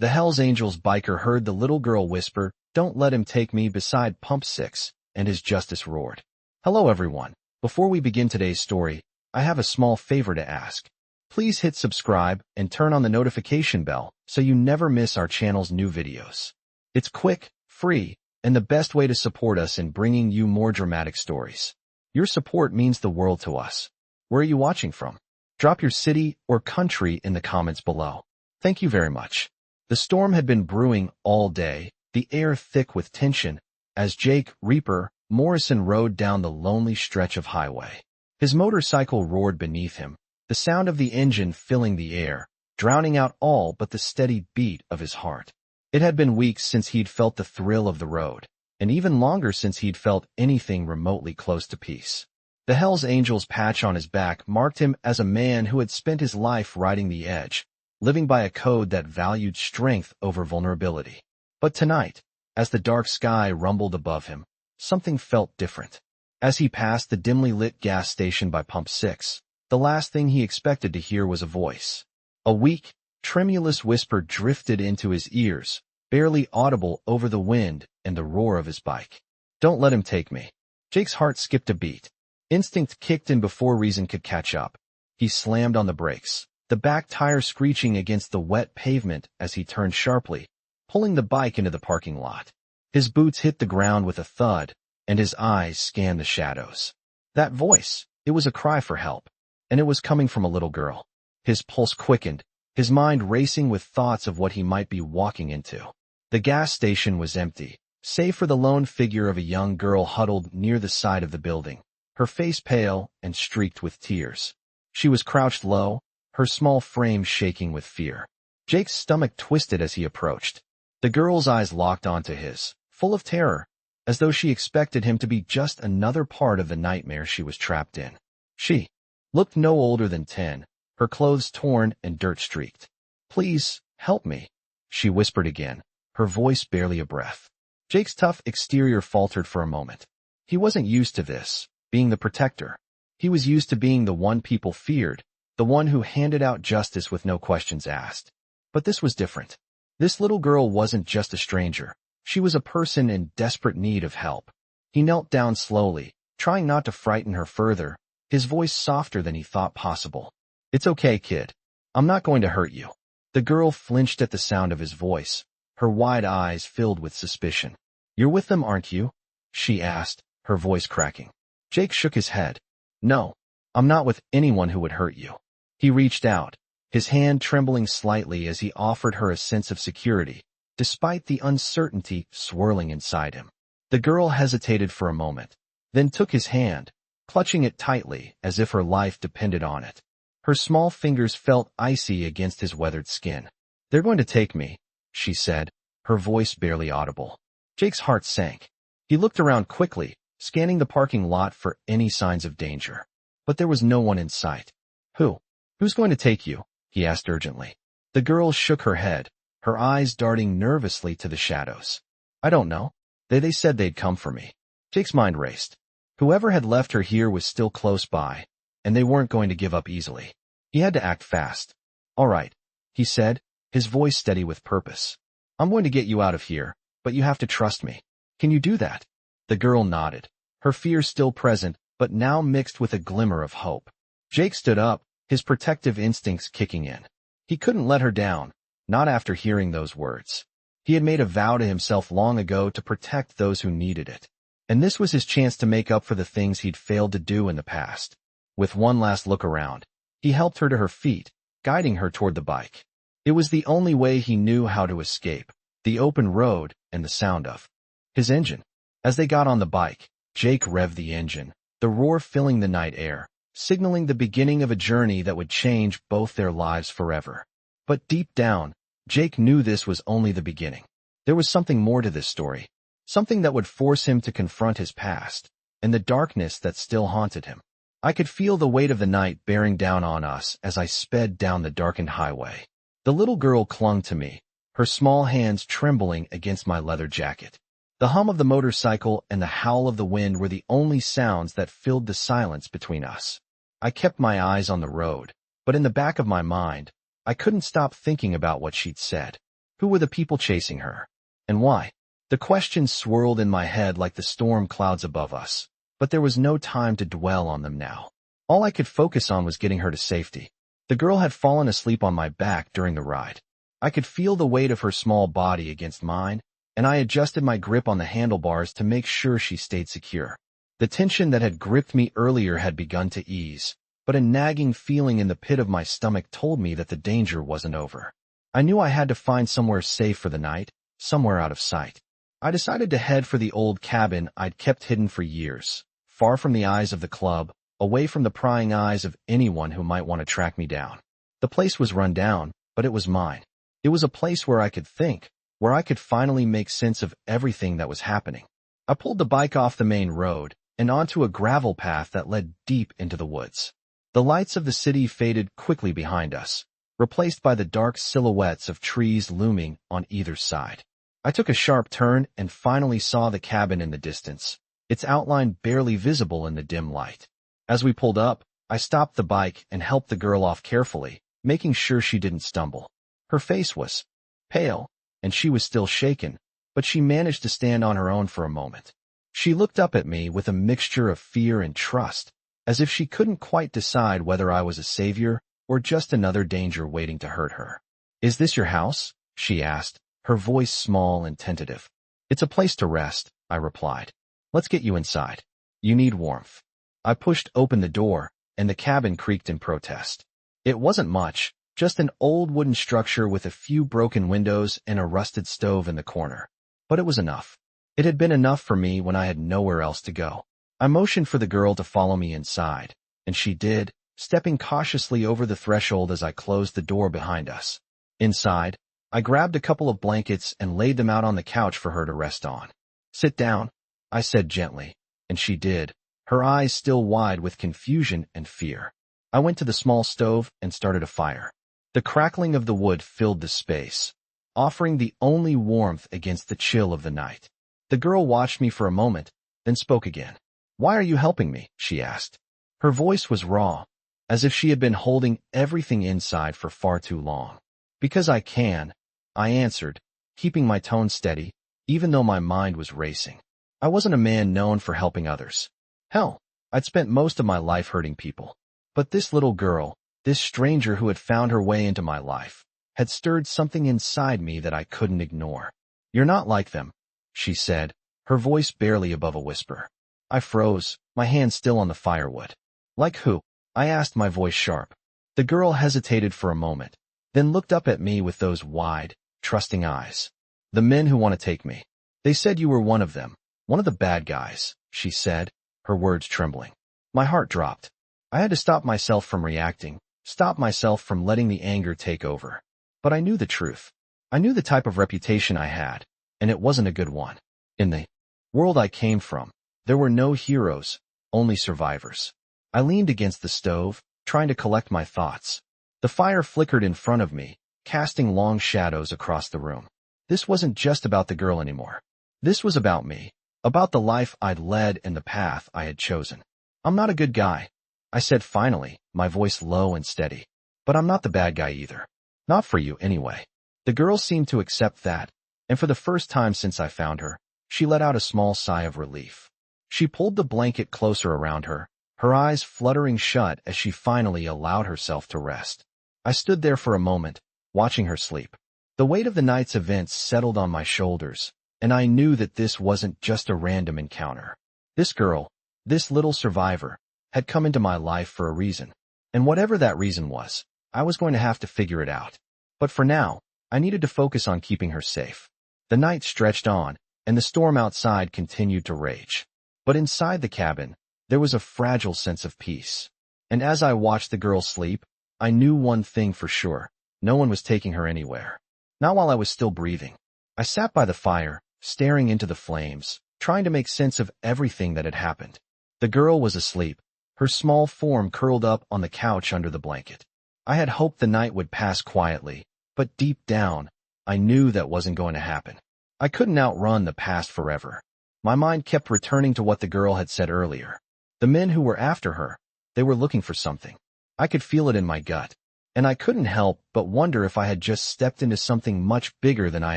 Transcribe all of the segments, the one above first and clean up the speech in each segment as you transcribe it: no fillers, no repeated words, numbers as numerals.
The Hells Angels biker heard the little girl whisper, "Don't let him take me," beside Pump 6, and his justice roared. Hello everyone. Before we begin today's story, I have a small favor to ask. Please hit subscribe and turn on the notification bell so you never miss our channel's new videos. It's quick, free, and the best way to support us in bringing you more dramatic stories. Your support means the world to us. Where are you watching from? Drop your city or country in the comments below. Thank you very much. The storm had been brewing all day, the air thick with tension, as Jake Reaper Morrison rode down the lonely stretch of highway. His motorcycle roared beneath him, the sound of the engine filling the air, drowning out all but the steady beat of his heart. It had been weeks since he'd felt the thrill of the road, and even longer since he'd felt anything remotely close to peace. The Hells Angels patch on his back marked him as a man who had spent his life riding the edge, living by a code that valued strength over vulnerability. But tonight, as the dark sky rumbled above him, something felt different. As he passed the dimly lit gas station by Pump 6, the last thing he expected to hear was a voice. A weak, tremulous whisper drifted into his ears, barely audible over the wind and the roar of his bike. "Don't let him take me." Jake's heart skipped a beat. Instinct kicked in before reason could catch up. He slammed on the brakes, the back tire screeching against the wet pavement as he turned sharply, pulling the bike into the parking lot. His boots hit the ground with a thud, and his eyes scanned the shadows. That voice, it was a cry for help, and it was coming from a little girl. His pulse quickened, his mind racing with thoughts of what he might be walking into. The gas station was empty, save for the lone figure of a young girl huddled near the side of the building, her face pale and streaked with tears. She was crouched low, her small frame shaking with fear. Jake's stomach twisted as he approached. The girl's eyes locked onto his, full of terror, as though she expected him to be just another part of the nightmare she was trapped in. She looked no older than 10, her clothes torn and dirt-streaked. "Please, help me," she whispered again, her voice barely a breath. Jake's tough exterior faltered for a moment. He wasn't used to this, being the protector. He was used to being the one people feared, the one who handed out justice with no questions asked. But this was different. This little girl wasn't just a stranger. She was a person in desperate need of help. He knelt down slowly, trying not to frighten her further, his voice softer than he thought possible. "It's okay, kid. I'm not going to hurt you." The girl flinched at the sound of his voice, her wide eyes filled with suspicion. "You're with them, aren't you?" she asked, her voice cracking. Jake shook his head. "No, I'm not with anyone who would hurt you." He reached out, his hand trembling slightly as he offered her a sense of security, despite the uncertainty swirling inside him. The girl hesitated for a moment, then took his hand, clutching it tightly as if her life depended on it. Her small fingers felt icy against his weathered skin. "They're going to take me," she said, her voice barely audible. Jake's heart sank. He looked around quickly, scanning the parking lot for any signs of danger. But there was no one in sight. Who's going to take you?" he asked urgently. The girl shook her head, her eyes darting nervously to the shadows. "I don't know. They said they'd come for me." Jake's mind raced. Whoever had left her here was still close by, and they weren't going to give up easily. He had to act fast. "All right," he said, his voice steady with purpose. "I'm going to get you out of here, but you have to trust me. Can you do that?" The girl nodded, her fear still present, but now mixed with a glimmer of hope. Jake stood up, his protective instincts kicking in. He couldn't let her down, not after hearing those words. He had made a vow to himself long ago to protect those who needed it. And this was his chance to make up for the things he'd failed to do in the past. With one last look around, he helped her to her feet, guiding her toward the bike. It was the only way he knew how to escape, the open road and the sound of his engine. As they got on the bike, Jake revved the engine, the roar filling the night air, signaling the beginning of a journey that would change both their lives forever. But deep down, Jake knew this was only the beginning. There was something more to this story, something that would force him to confront his past, and the darkness that still haunted him. "I could feel the weight of the night bearing down on us as I sped down the darkened highway. The little girl clung to me, her small hands trembling against my leather jacket. The hum of the motorcycle and the howl of the wind were the only sounds that filled the silence between us. I kept my eyes on the road, but in the back of my mind, I couldn't stop thinking about what she'd said. Who were the people chasing her? And why? The questions swirled in my head like the storm clouds above us, but there was no time to dwell on them now. All I could focus on was getting her to safety. The girl had fallen asleep on my back during the ride. I could feel the weight of her small body against mine, and I adjusted my grip on the handlebars to make sure she stayed secure. The tension that had gripped me earlier had begun to ease, but a nagging feeling in the pit of my stomach told me that the danger wasn't over. I knew I had to find somewhere safe for the night, somewhere out of sight. I decided to head for the old cabin I'd kept hidden for years, far from the eyes of the club, away from the prying eyes of anyone who might want to track me down. The place was run down, but it was mine. It was a place where I could think, where I could finally make sense of everything that was happening. I pulled the bike off the main road and onto a gravel path that led deep into the woods. The lights of the city faded quickly behind us, replaced by the dark silhouettes of trees looming on either side. I took a sharp turn and finally saw the cabin in the distance, its outline barely visible in the dim light. As we pulled up, I stopped the bike and helped the girl off carefully, making sure she didn't stumble. Her face was pale, and she was still shaken, but she managed to stand on her own for a moment. She looked up at me with a mixture of fear and trust, as if she couldn't quite decide whether I was a savior or just another danger waiting to hurt her. "Is this your house?" she asked, her voice small and tentative. "It's a place to rest," I replied. "Let's get you inside. You need warmth." I pushed open the door, and the cabin creaked in protest. It wasn't much, just an old wooden structure with a few broken windows and a rusted stove in the corner. But it was enough. It had been enough for me when I had nowhere else to go. I motioned for the girl to follow me inside, and she did, stepping cautiously over the threshold as I closed the door behind us. Inside, I grabbed a couple of blankets and laid them out on the couch for her to rest on. "Sit down," I said gently, and she did, her eyes still wide with confusion and fear. I went to the small stove and started a fire. The crackling of the wood filled the space, offering the only warmth against the chill of the night. The girl watched me for a moment, then spoke again. "Why are you helping me?" she asked. Her voice was raw, as if she had been holding everything inside for far too long. "Because I can," I answered, keeping my tone steady, even though my mind was racing. I wasn't a man known for helping others. Hell, I'd spent most of my life hurting people. But this little girl, this stranger who had found her way into my life, had stirred something inside me that I couldn't ignore. "You're not like them," she said, her voice barely above a whisper. I froze, my hand still on the firewood. "Like who?" I asked, my voice sharp. The girl hesitated for a moment, then looked up at me with those wide, trusting eyes. "The men who want to take me. They said you were one of them, one of the bad guys," she said, her words trembling. My heart dropped. I had to stop myself from reacting, stop myself from letting the anger take over. But I knew the truth. I knew the type of reputation I had, and it wasn't a good one. In the world I came from, there were no heroes, only survivors. I leaned against the stove, trying to collect my thoughts. The fire flickered in front of me, casting long shadows across the room. This wasn't just about the girl anymore. This was about me, about the life I'd led and the path I had chosen. "I'm not a good guy," I said finally, my voice low and steady. "But I'm not the bad guy either. Not for you, anyway." The girl seemed to accept that, and for the first time since I found her, she let out a small sigh of relief. She pulled the blanket closer around her, her eyes fluttering shut as she finally allowed herself to rest. I stood there for a moment, watching her sleep. The weight of the night's events settled on my shoulders, and I knew that this wasn't just a random encounter. This girl, this little survivor, had come into my life for a reason. And whatever that reason was, I was going to have to figure it out. But for now, I needed to focus on keeping her safe. The night stretched on, and the storm outside continued to rage. But inside the cabin, there was a fragile sense of peace. And as I watched the girl sleep, I knew one thing for sure. No one was taking her anywhere. Not while I was still breathing. I sat by the fire, staring into the flames, trying to make sense of everything that had happened. The girl was asleep, her small form curled up on the couch under the blanket. I had hoped the night would pass quietly, but deep down, I knew that wasn't going to happen. I couldn't outrun the past forever. My mind kept returning to what the girl had said earlier. The men who were after her, they were looking for something. I could feel it in my gut. and I couldn't help but wonder if I had just stepped into something much bigger than I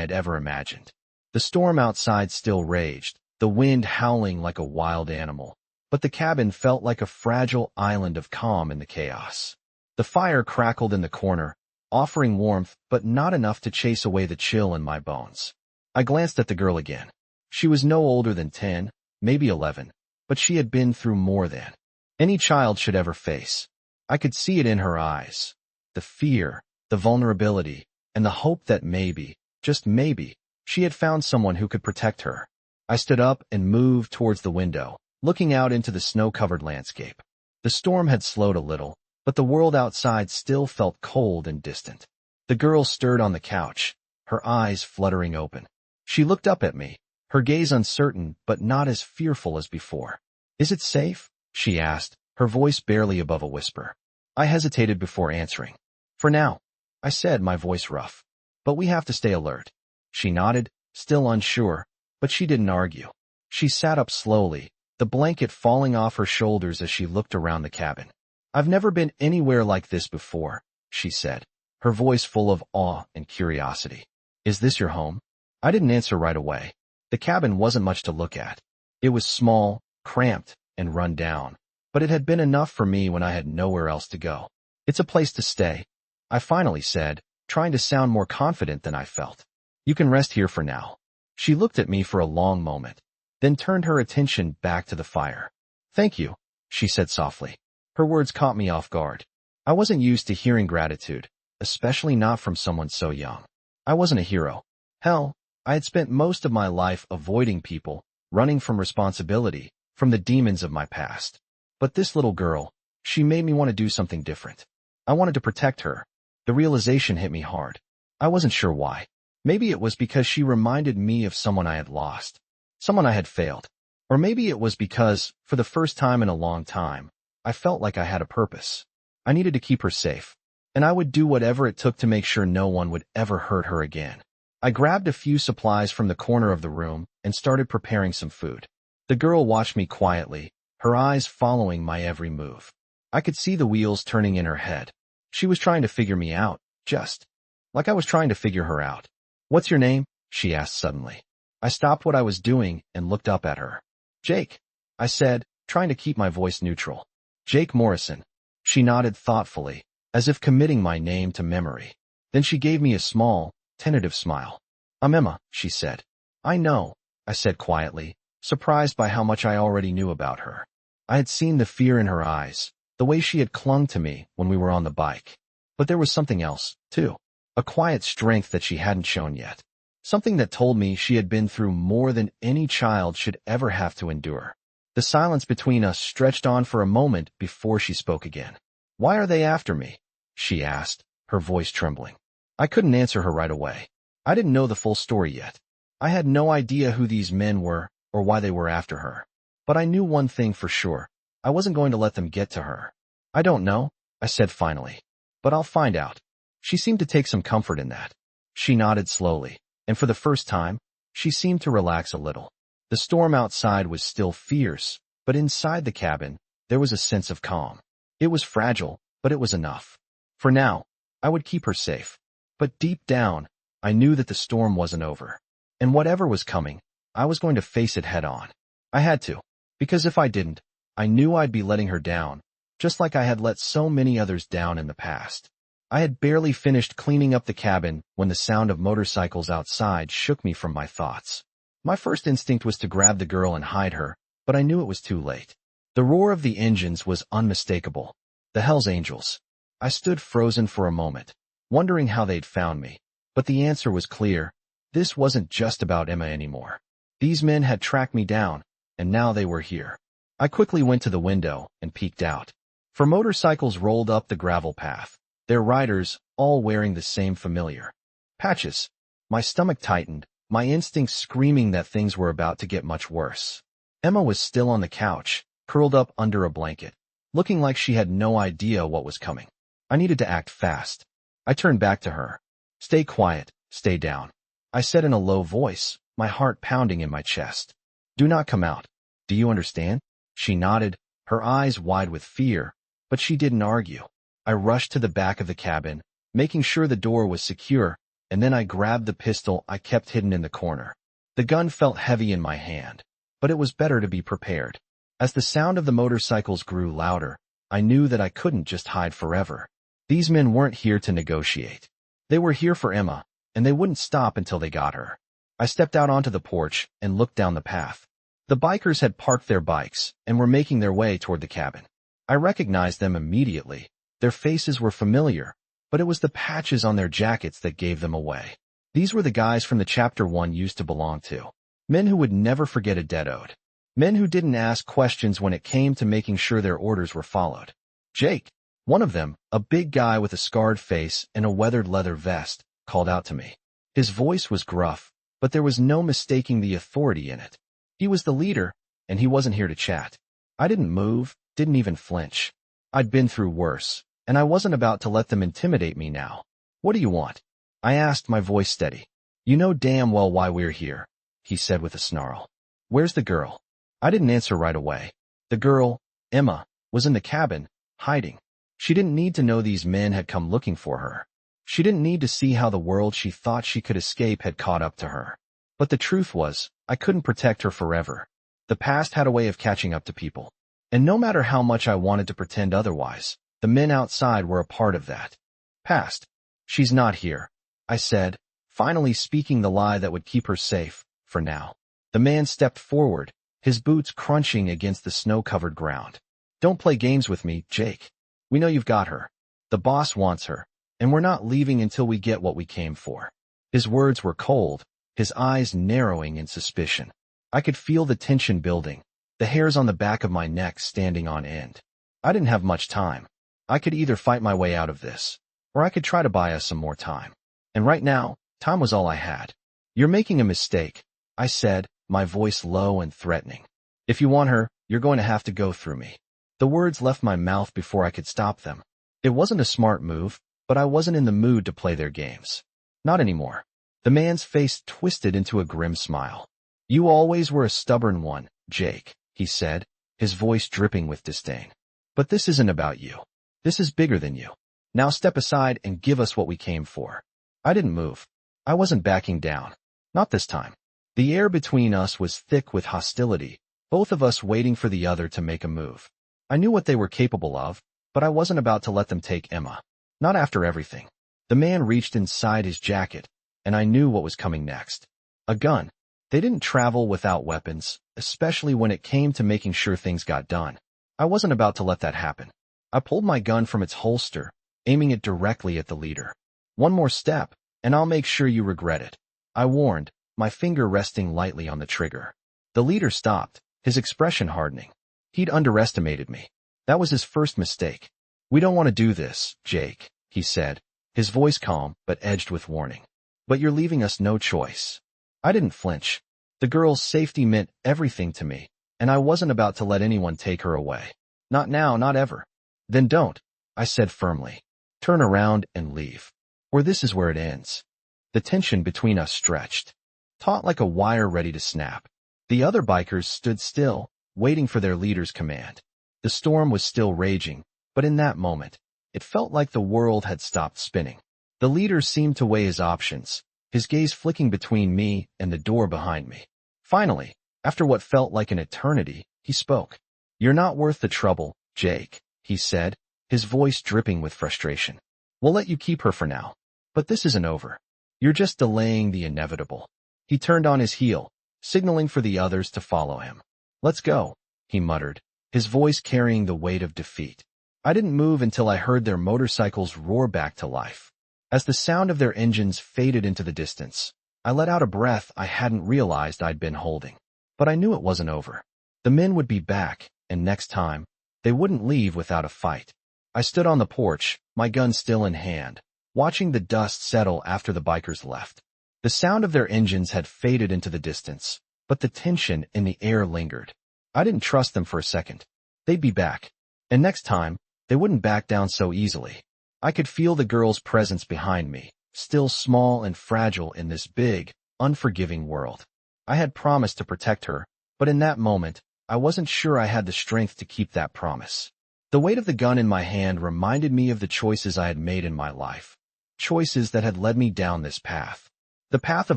had ever imagined. The storm outside still raged, the wind howling like a wild animal, but the cabin felt like a fragile island of calm in the chaos. The fire crackled in the corner, offering warmth but not enough to chase away the chill in my bones. I glanced at the girl again. She was no older than 10, maybe 11, but she had been through more than any child should ever face. I could see it in her eyes. The fear, the vulnerability, and the hope that maybe, just maybe, she had found someone who could protect her. I stood up and moved towards the window, looking out into the snow-covered landscape. The storm had slowed a little, but the world outside still felt cold and distant. The girl stirred on the couch, her eyes fluttering open. She looked up at me, her gaze uncertain but not as fearful as before. "Is it safe?" she asked, her voice barely above a whisper. I hesitated before answering. "For now," I said, my voice rough. "But we have to stay alert." She nodded, still unsure, but she didn't argue. She sat up slowly, the blanket falling off her shoulders as she looked around the cabin. "I've never been anywhere like this before," she said, her voice full of awe and curiosity. "Is this your home?" I didn't answer right away. The cabin wasn't much to look at. It was small, cramped, and run down, but it had been enough for me when I had nowhere else to go. "It's a place to stay," I finally said, trying to sound more confident than I felt. "You can rest here for now." She looked at me for a long moment, then turned her attention back to the fire. "Thank you," she said softly. Her words caught me off guard. I wasn't used to hearing gratitude, especially not from someone so young. I wasn't a hero. Hell, I had spent most of my life avoiding people, running from responsibility, from the demons of my past. But this little girl, she made me want to do something different. I wanted to protect her. The realization hit me hard. I wasn't sure why. Maybe it was because she reminded me of someone I had lost, someone I had failed. Or maybe it was because, for the first time in a long time, I felt like I had a purpose. I needed to keep her safe, and I would do whatever it took to make sure no one would ever hurt her again. I grabbed a few supplies from the corner of the room and started preparing some food. The girl watched me quietly, her eyes following my every move. I could see the wheels turning in her head. She was trying to figure me out, just like I was trying to figure her out. "What's your name?" she asked suddenly. I stopped what I was doing and looked up at her. "Jake," I said, trying to keep my voice neutral. "Jake Morrison." She nodded thoughtfully, as if committing my name to memory. Then she gave me a small, tentative smile. "I'm Emma," she said. "I know," I said quietly, surprised by how much I already knew about her. I had seen the fear in her eyes, the way she had clung to me when we were on the bike. But there was something else, too. A quiet strength that she hadn't shown yet. Something that told me she had been through more than any child should ever have to endure. The silence between us stretched on for a moment before she spoke again. "Why are they after me?" she asked, her voice trembling. I couldn't answer her right away. I didn't know the full story yet. I had no idea who these men were or why they were after her. But I knew one thing for sure. I wasn't going to let them get to her. "I don't know," I said finally. "But I'll find out." She seemed to take some comfort in that. She nodded slowly, and for the first time, she seemed to relax a little. The storm outside was still fierce, but inside the cabin, there was a sense of calm. It was fragile, but it was enough. For now, I would keep her safe. But deep down, I knew that the storm wasn't over. And whatever was coming, I was going to face it head on. I had to, because if I didn't, I knew I'd be letting her down, just like I had let so many others down in the past. I had barely finished cleaning up the cabin when the sound of motorcycles outside shook me from my thoughts. My first instinct was to grab the girl and hide her, but I knew it was too late. The roar of the engines was unmistakable. The Hells Angels. I stood frozen for a moment, wondering how they'd found me. But the answer was clear. This wasn't just about Emma anymore. These men had tracked me down, and now they were here. I quickly went to the window and peeked out. For motorcycles rolled up the gravel path, their riders all wearing the same familiar patches. My stomach tightened, my instincts screaming that things were about to get much worse. Emma was still on the couch, curled up under a blanket, looking like she had no idea what was coming. I needed to act fast. I turned back to her. "Stay quiet, stay down," I said in a low voice, my heart pounding in my chest. "Do not come out. Do you understand?" She nodded, her eyes wide with fear, but she didn't argue. I rushed to the back of the cabin, making sure the door was secure, and then I grabbed the pistol I kept hidden in the corner. The gun felt heavy in my hand, but it was better to be prepared. As the sound of the motorcycles grew louder, I knew that I couldn't just hide forever. These men weren't here to negotiate. They were here for Emma, and they wouldn't stop until they got her. I stepped out onto the porch and looked down the path. The bikers had parked their bikes and were making their way toward the cabin. I recognized them immediately. Their faces were familiar, but it was the patches on their jackets that gave them away. These were the guys from the Chapter 1 used to belong to. Men who would never forget a debt owed. Men who didn't ask questions when it came to making sure their orders were followed. Jake, one of them, a big guy with a scarred face and a weathered leather vest, called out to me. His voice was gruff, but there was no mistaking the authority in it. He was the leader, and he wasn't here to chat. I didn't move, didn't even flinch. I'd been through worse, and I wasn't about to let them intimidate me now. What do you want? I asked, my voice steady. You know damn well why we're here, he said with a snarl. Where's the girl? I didn't answer right away. The girl, Emma, was in the cabin, hiding. She didn't need to know these men had come looking for her. She didn't need to see how the world she thought she could escape had caught up to her. But the truth was, I couldn't protect her forever. The past had a way of catching up to people. And no matter how much I wanted to pretend otherwise, the men outside were a part of that. Past. She's not here, I said, finally speaking the lie that would keep her safe, for now. The man stepped forward, his boots crunching against the snow-covered ground. Don't play games with me, Jake. We know you've got her. The boss wants her, and we're not leaving until we get what we came for. His words were cold, his eyes narrowing in suspicion. I could feel the tension building, the hairs on the back of my neck standing on end. I didn't have much time. I could either fight my way out of this, or I could try to buy us some more time. And right now, time was all I had. You're making a mistake, I said, my voice low and threatening. If you want her, you're going to have to go through me. The words left my mouth before I could stop them. It wasn't a smart move, but I wasn't in the mood to play their games. Not anymore. The man's face twisted into a grim smile. You always were a stubborn one, Jake, he said, his voice dripping with disdain. But this isn't about you. This is bigger than you. Now step aside and give us what we came for. I didn't move. I wasn't backing down. Not this time. The air between us was thick with hostility, both of us waiting for the other to make a move. I knew what they were capable of, but I wasn't about to let them take Emma. Not after everything. The man reached inside his jacket, and I knew what was coming next. A gun. They didn't travel without weapons, especially when it came to making sure things got done. I wasn't about to let that happen. I pulled my gun from its holster, aiming it directly at the leader. One more step, and I'll make sure you regret it, I warned, my finger resting lightly on the trigger. The leader stopped, his expression hardening. He'd underestimated me. That was his first mistake. We don't want to do this, Jake, he said, his voice calm but edged with warning. But you're leaving us no choice. I didn't flinch. The girl's safety meant everything to me, and I wasn't about to let anyone take her away. Not now, not ever. Then don't, I said firmly. Turn around and leave. Or this is where it ends. The tension between us stretched, taut like a wire ready to snap. The other bikers stood still, waiting for their leader's command. The storm was still raging, but in that moment, it felt like the world had stopped spinning. The leader seemed to weigh his options, his gaze flicking between me and the door behind me. Finally, after what felt like an eternity, he spoke. You're not worth the trouble, Jake, he said, his voice dripping with frustration. We'll let you keep her for now. But this isn't over. You're just delaying the inevitable. He turned on his heel, signaling for the others to follow him. Let's go, he muttered, his voice carrying the weight of defeat. I didn't move until I heard their motorcycles roar back to life. As the sound of their engines faded into the distance, I let out a breath I hadn't realized I'd been holding. But I knew it wasn't over. The men would be back, and next time, they wouldn't leave without a fight. I stood on the porch, my gun still in hand, watching the dust settle after the bikers left. The sound of their engines had faded into the distance, but the tension in the air lingered. I didn't trust them for a second. They'd be back. And next time, they wouldn't back down so easily. I could feel the girl's presence behind me, still small and fragile in this big, unforgiving world. I had promised to protect her, but in that moment, I wasn't sure I had the strength to keep that promise. The weight of the gun in my hand reminded me of the choices I had made in my life. Choices that had led me down this path. The path of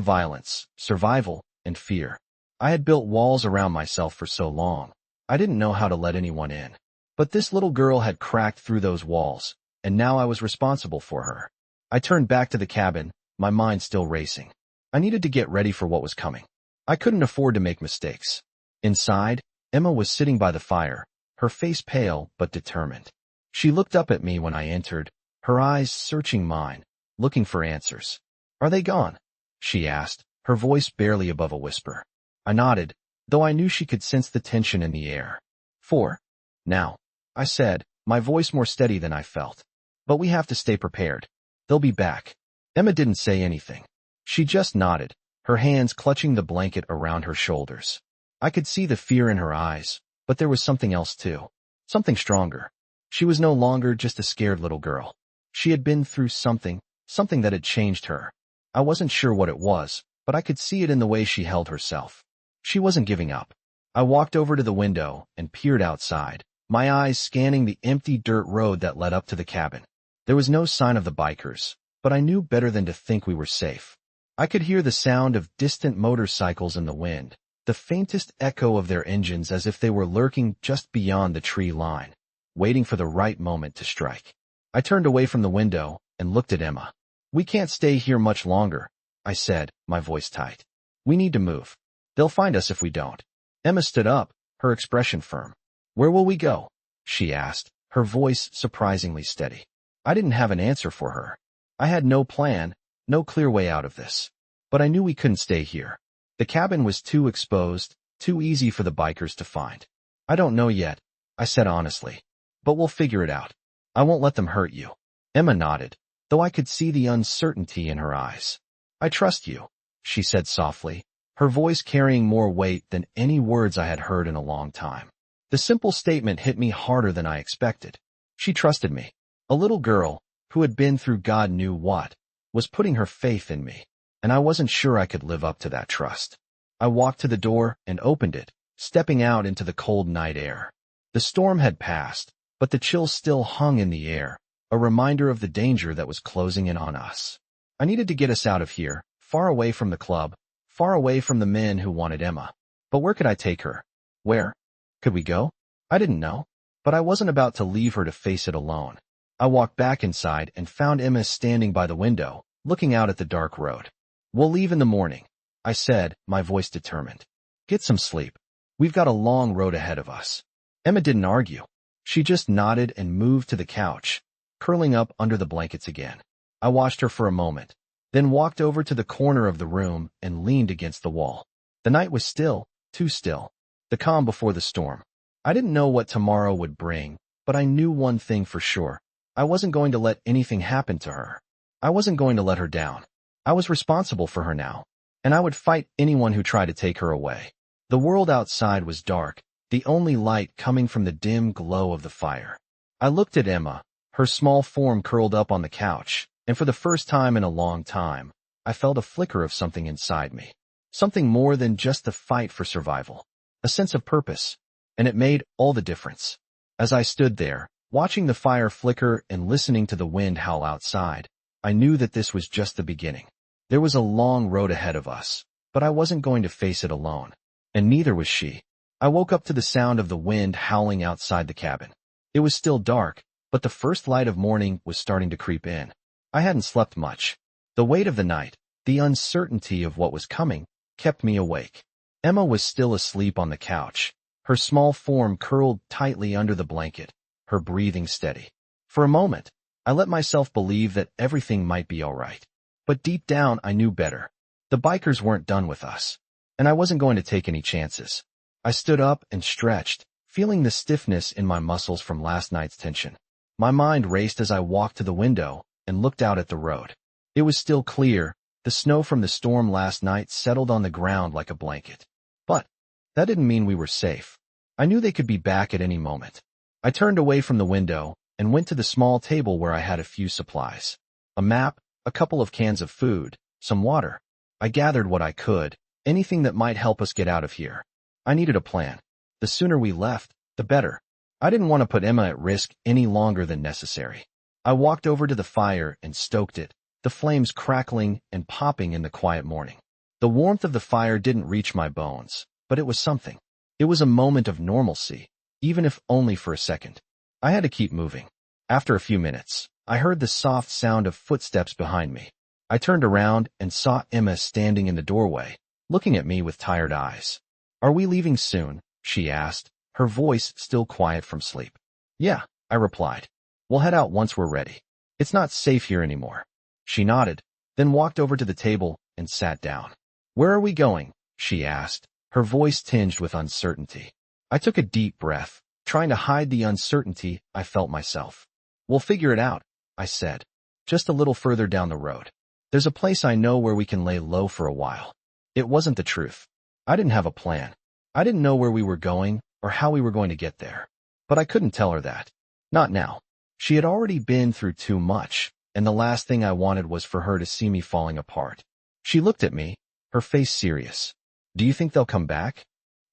violence, survival, and fear. I had built walls around myself for so long. I didn't know how to let anyone in. But this little girl had cracked through those walls, and now I was responsible for her. I turned back to the cabin, my mind still racing. I needed to get ready for what was coming. I couldn't afford to make mistakes. Inside, Emma was sitting by the fire, her face pale but determined. She looked up at me when I entered, her eyes searching mine, looking for answers. "Are they gone?" she asked, her voice barely above a whisper. I nodded, though I knew she could sense the tension in the air. "4. Now," I said, my voice more steady than I felt. "But we have to stay prepared. They'll be back." Emma didn't say anything. She just nodded, her hands clutching the blanket around her shoulders. I could see the fear in her eyes, but there was something else too. Something stronger. She was no longer just a scared little girl. She had been through something that had changed her. I wasn't sure what it was, but I could see it in the way she held herself. She wasn't giving up. I walked over to the window and peered outside, my eyes scanning the empty dirt road that led up to the cabin. There was no sign of the bikers, but I knew better than to think we were safe. I could hear the sound of distant motorcycles in the wind, the faintest echo of their engines as if they were lurking just beyond the tree line, waiting for the right moment to strike. I turned away from the window and looked at Emma. "We can't stay here much longer," I said, my voice tight. "We need to move. They'll find us if we don't." Emma stood up, her expression firm. "Where will we go?" she asked, her voice surprisingly steady. I didn't have an answer for her. I had no plan, no clear way out of this. But I knew we couldn't stay here. The cabin was too exposed, too easy for the bikers to find. "I don't know yet," I said honestly. "But we'll figure it out. I won't let them hurt you." Emma nodded, though I could see the uncertainty in her eyes. "I trust you," she said softly, her voice carrying more weight than any words I had heard in a long time. The simple statement hit me harder than I expected. She trusted me. A little girl, who had been through God knew what, was putting her faith in me, and I wasn't sure I could live up to that trust. I walked to the door and opened it, stepping out into the cold night air. The storm had passed, but the chill still hung in the air, a reminder of the danger that was closing in on us. I needed to get us out of here, far away from the club, far away from the men who wanted Emma. But where could I take her? Where? Could we go? I didn't know, but I wasn't about to leave her to face it alone. I walked back inside and found Emma standing by the window, looking out at the dark road. "We'll leave in the morning," I said, my voice determined. "Get some sleep. We've got a long road ahead of us." Emma didn't argue. She just nodded and moved to the couch, curling up under the blankets again. I watched her for a moment, then walked over to the corner of the room and leaned against the wall. The night was still, too still, the calm before the storm. I didn't know what tomorrow would bring, but I knew one thing for sure. I wasn't going to let anything happen to her. I wasn't going to let her down. I was responsible for her now, and I would fight anyone who tried to take her away. The world outside was dark, the only light coming from the dim glow of the fire. I looked at Emma, her small form curled up on the couch, and for the first time in a long time, I felt a flicker of something inside me. Something more than just the fight for survival. A sense of purpose. And it made all the difference. As I stood there, watching the fire flicker and listening to the wind howl outside, I knew that this was just the beginning. There was a long road ahead of us, but I wasn't going to face it alone. And neither was she. I woke up to the sound of the wind howling outside the cabin. It was still dark, but the first light of morning was starting to creep in. I hadn't slept much. The weight of the night, the uncertainty of what was coming, kept me awake. Emma was still asleep on the couch, her small form curled tightly under the blanket, her breathing steady. For a moment, I let myself believe that everything might be all right. But deep down, I knew better. The bikers weren't done with us, and I wasn't going to take any chances. I stood up and stretched, feeling the stiffness in my muscles from last night's tension. My mind raced as I walked to the window and looked out at the road. It was still clear, the snow from the storm last night settled on the ground like a blanket. But that didn't mean we were safe. I knew they could be back at any moment. I turned away from the window and went to the small table where I had a few supplies. A map, a couple of cans of food, some water. I gathered what I could, anything that might help us get out of here. I needed a plan. The sooner we left, the better. I didn't want to put Emma at risk any longer than necessary. I walked over to the fire and stoked it, the flames crackling and popping in the quiet morning. The warmth of the fire didn't reach my bones, but it was something. It was a moment of normalcy, even if only for a second. I had to keep moving. After a few minutes, I heard the soft sound of footsteps behind me. I turned around and saw Emma standing in the doorway, looking at me with tired eyes. "Are we leaving soon?" she asked, her voice still quiet from sleep. "Yeah," I replied. "We'll head out once we're ready. It's not safe here anymore." She nodded, then walked over to the table and sat down. "Where are we going?" she asked, her voice tinged with uncertainty. I took a deep breath, trying to hide the uncertainty I felt myself. "We'll figure it out," I said. "Just a little further down the road. There's a place I know where we can lay low for a while." It wasn't the truth. I didn't have a plan. I didn't know where we were going or how we were going to get there. But I couldn't tell her that. Not now. She had already been through too much, and the last thing I wanted was for her to see me falling apart. She looked at me, her face serious. "Do you think they'll come back?"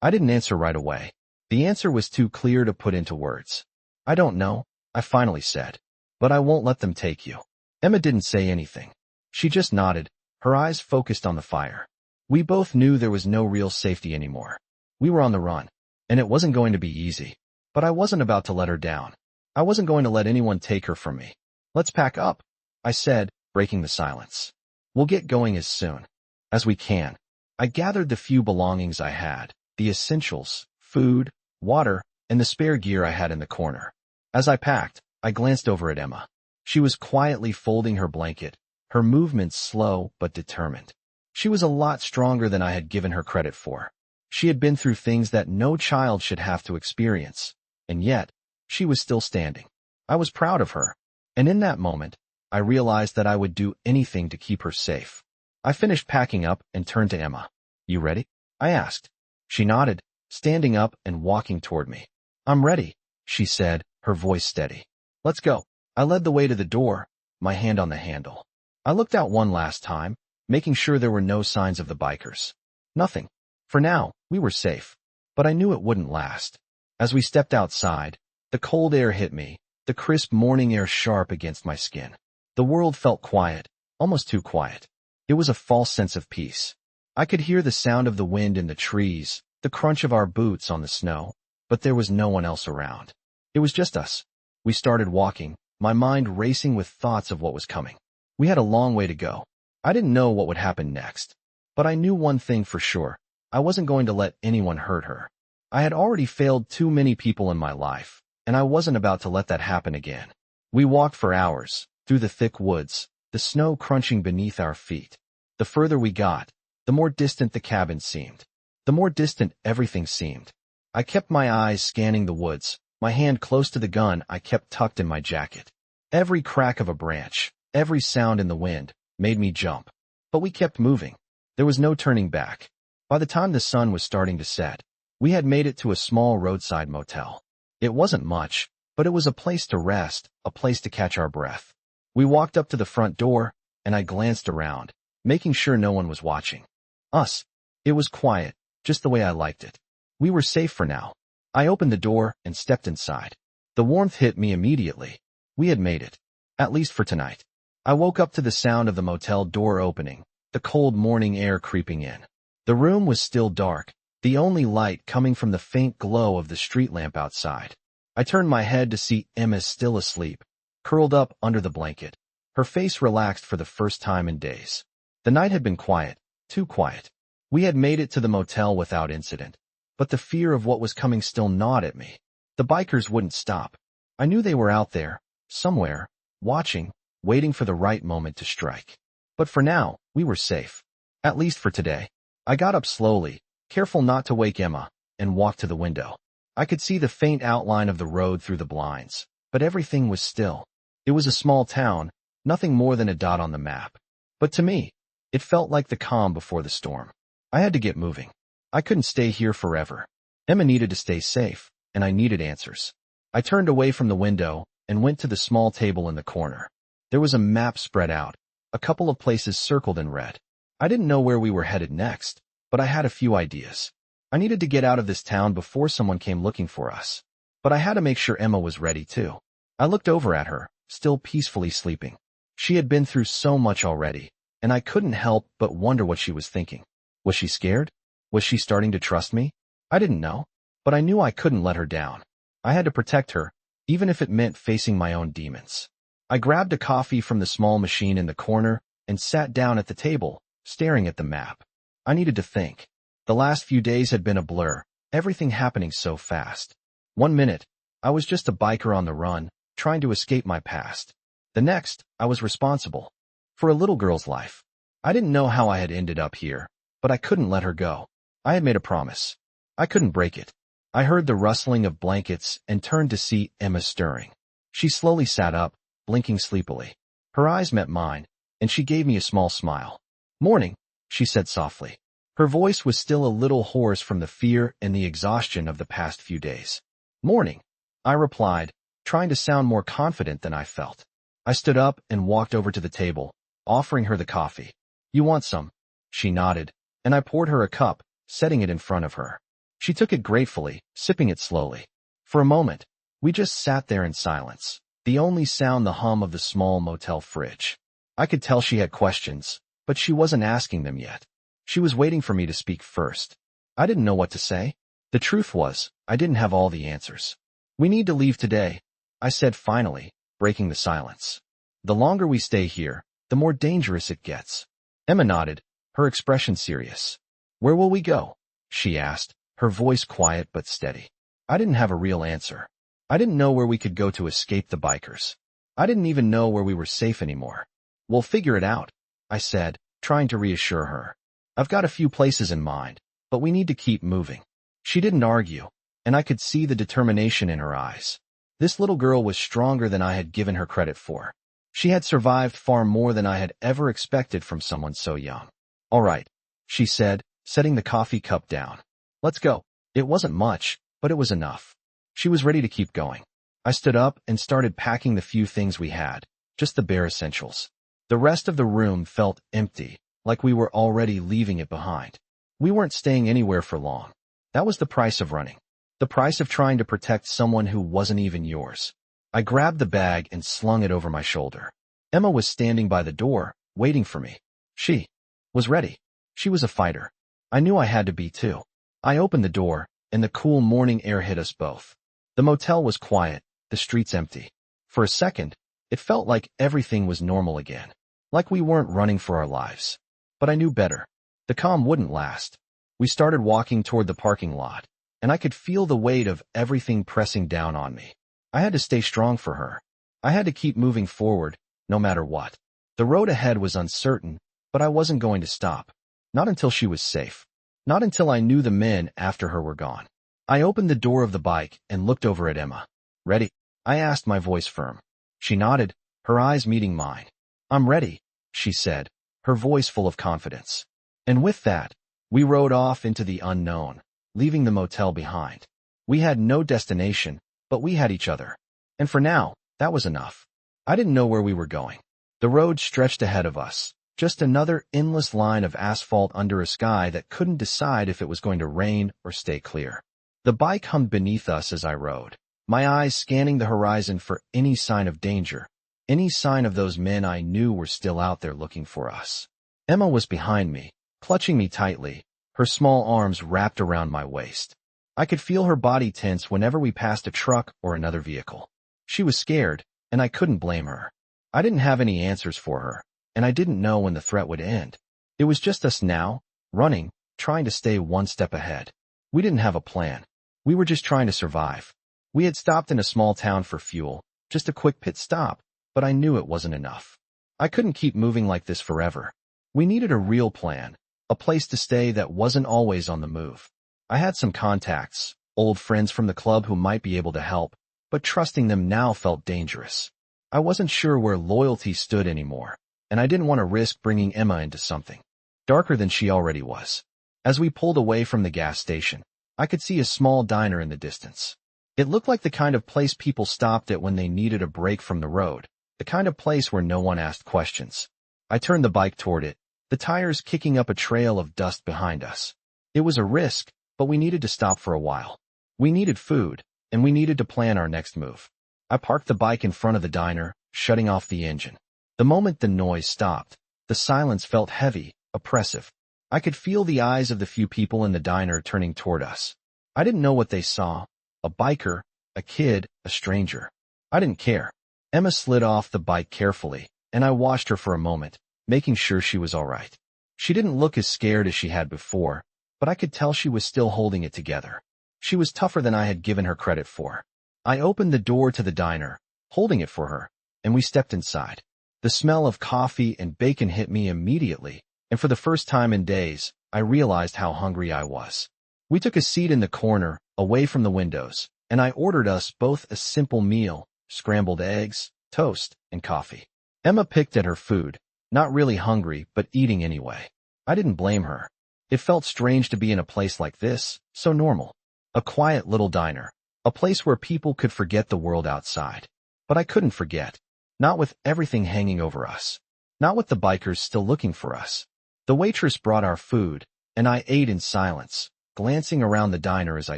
I didn't answer right away. The answer was too clear to put into words. "I don't know," I finally said. "But I won't let them take you." Emma didn't say anything. She just nodded, her eyes focused on the fire. We both knew there was no real safety anymore. We were on the run, and it wasn't going to be easy. But I wasn't about to let her down. I wasn't going to let anyone take her from me. "Let's pack up," I said, breaking the silence. "We'll get going as soon as we can." I gathered the few belongings I had, the essentials, food, water, and the spare gear I had in the corner. As I packed, I glanced over at Emma. She was quietly folding her blanket, her movements slow but determined. She was a lot stronger than I had given her credit for. She had been through things that no child should have to experience, and yet, she was still standing. I was proud of her, and in that moment, I realized that I would do anything to keep her safe. I finished packing up and turned to Emma. "You ready?" I asked. She nodded, standing up and walking toward me. "I'm ready," she said, her voice steady. "Let's go." I led the way to the door, my hand on the handle. I looked out one last time, making sure there were no signs of the bikers. Nothing. For now, we were safe. But I knew it wouldn't last. As we stepped outside, the cold air hit me, the crisp morning air sharp against my skin. The world felt quiet, almost too quiet. It was a false sense of peace. I could hear the sound of the wind in the trees, the crunch of our boots on the snow, but there was no one else around. It was just us. We started walking, my mind racing with thoughts of what was coming. We had a long way to go. I didn't know what would happen next. But I knew one thing for sure. I wasn't going to let anyone hurt her. I had already failed too many people in my life, and I wasn't about to let that happen again. We walked for hours, through the thick woods, the snow crunching beneath our feet. The further we got, the more distant the cabin seemed. The more distant everything seemed. I kept my eyes scanning the woods, my hand close to the gun I kept tucked in my jacket. Every crack of a branch, every sound in the wind, made me jump. But we kept moving. There was no turning back. By the time the sun was starting to set, we had made it to a small roadside motel. It wasn't much, but it was a place to rest, a place to catch our breath. We walked up to the front door, and I glanced around, making sure no one was watching us. It was quiet, just the way I liked it. We were safe for now. I opened the door and stepped inside. The warmth hit me immediately. We had made it. At least for tonight. I woke up to the sound of the motel door opening, the cold morning air creeping in. The room was still dark, the only light coming from the faint glow of the street lamp outside. I turned my head to see Emma still asleep, curled up under the blanket, her face relaxed for the first time in days. The night had been quiet, too quiet. We had made it to the motel without incident, but the fear of what was coming still gnawed at me. The bikers wouldn't stop. I knew they were out there, somewhere, watching, waiting for the right moment to strike. But for now, we were safe. At least for today. I got up slowly, careful not to wake Emma, and walked to the window. I could see the faint outline of the road through the blinds, but everything was still. It was a small town, nothing more than a dot on the map. But to me, it felt like the calm before the storm. I had to get moving. I couldn't stay here forever. Emma needed to stay safe, and I needed answers. I turned away from the window and went to the small table in the corner. There was a map spread out, a couple of places circled in red. I didn't know where we were headed next, but I had a few ideas. I needed to get out of this town before someone came looking for us. But I had to make sure Emma was ready too. I looked over at her, still peacefully sleeping. She had been through so much already, and I couldn't help but wonder what she was thinking. Was she scared? Was she starting to trust me? I didn't know, but I knew I couldn't let her down. I had to protect her, even if it meant facing my own demons. I grabbed a coffee from the small machine in the corner and sat down at the table, staring at the map. I needed to think. The last few days had been a blur, everything happening so fast. 1 minute, I was just a biker on the run, trying to escape my past. The next, I was responsible for a little girl's life. I didn't know how I had ended up here, but I couldn't let her go. I had made a promise. I couldn't break it. I heard the rustling of blankets and turned to see Emma stirring. She slowly sat up, blinking sleepily. Her eyes met mine, and she gave me a small smile. "Morning," she said softly. Her voice was still a little hoarse from the fear and the exhaustion of the past few days. "Morning," I replied, trying to sound more confident than I felt. I stood up and walked over to the table, offering her the coffee. "You want some?" She nodded, and I poured her a cup, setting it in front of her. She took it gratefully, sipping it slowly. For a moment, we just sat there in silence, the only sound the hum of the small motel fridge. I could tell she had questions, but she wasn't asking them yet. She was waiting for me to speak first. I didn't know what to say. The truth was, I didn't have all the answers. "We need to leave today," I said finally, breaking the silence. "The longer we stay here, the more dangerous it gets." Emma nodded, her expression serious. "Where will we go?" she asked, her voice quiet but steady. I didn't have a real answer. I didn't know where we could go to escape the bikers. I didn't even know where we were safe anymore. "We'll figure it out," I said, trying to reassure her. "I've got a few places in mind, but we need to keep moving." She didn't argue, and I could see the determination in her eyes. This little girl was stronger than I had given her credit for. She had survived far more than I had ever expected from someone so young. "All right," she said, setting the coffee cup down. "Let's go." It wasn't much, but it was enough. She was ready to keep going. I stood up and started packing the few things we had, just the bare essentials. The rest of the room felt empty, like we were already leaving it behind. We weren't staying anywhere for long. That was the price of running. The price of trying to protect someone who wasn't even yours. I grabbed the bag and slung it over my shoulder. Emma was standing by the door, waiting for me. She was ready. She was a fighter. I knew I had to be too. I opened the door, and the cool morning air hit us both. The motel was quiet, the streets empty. For a second, it felt like everything was normal again, like we weren't running for our lives. But I knew better. The calm wouldn't last. We started walking toward the parking lot, and I could feel the weight of everything pressing down on me. I had to stay strong for her. I had to keep moving forward, no matter what. The road ahead was uncertain, but I wasn't going to stop. Not until she was safe. Not until I knew the men after her were gone. I opened the door of the bike and looked over at Emma. "Ready?" I asked, my voice firm. She nodded, her eyes meeting mine. "I'm ready," she said, her voice full of confidence. And with that, we rode off into the unknown, leaving the motel behind. We had no destination, but we had each other. And for now, that was enough. I didn't know where we were going. The road stretched ahead of us, just another endless line of asphalt under a sky that couldn't decide if it was going to rain or stay clear. The bike hummed beneath us as I rode, my eyes scanning the horizon for any sign of danger, any sign of those men I knew were still out there looking for us. Emma was behind me, clutching me tightly, her small arms wrapped around my waist. I could feel her body tense whenever we passed a truck or another vehicle. She was scared, and I couldn't blame her. I didn't have any answers for her, and I didn't know when the threat would end. It was just us now, running, trying to stay one step ahead. We didn't have a plan. We were just trying to survive. We had stopped in a small town for fuel, just a quick pit stop, but I knew it wasn't enough. I couldn't keep moving like this forever. We needed a real plan, a place to stay that wasn't always on the move. I had some contacts, old friends from the club who might be able to help, but trusting them now felt dangerous. I wasn't sure where loyalty stood anymore, and I didn't want to risk bringing Emma into something darker than she already was. As we pulled away from the gas station, I could see a small diner in the distance. It looked like the kind of place people stopped at when they needed a break from the road, the kind of place where no one asked questions. I turned the bike toward it, the tires kicking up a trail of dust behind us. It was a risk, but we needed to stop for a while. We needed food, and we needed to plan our next move. I parked the bike in front of the diner, shutting off the engine. The moment the noise stopped, the silence felt heavy, oppressive. I could feel the eyes of the few people in the diner turning toward us. I didn't know what they saw. A biker, a kid, a stranger. I didn't care. Emma slid off the bike carefully, and I watched her for a moment, making sure she was all right. She didn't look as scared as she had before, but I could tell she was still holding it together. She was tougher than I had given her credit for. I opened the door to the diner, holding it for her, and we stepped inside. The smell of coffee and bacon hit me immediately, and for the first time in days, I realized how hungry I was. We took a seat in the corner, away from the windows, and I ordered us both a simple meal, scrambled eggs, toast, and coffee. Emma picked at her food, not really hungry, but eating anyway. I didn't blame her. It felt strange to be in a place like this, so normal. A quiet little diner, a place where people could forget the world outside. But I couldn't forget. Not with everything hanging over us. Not with the bikers still looking for us. The waitress brought our food, and I ate in silence, glancing around the diner as I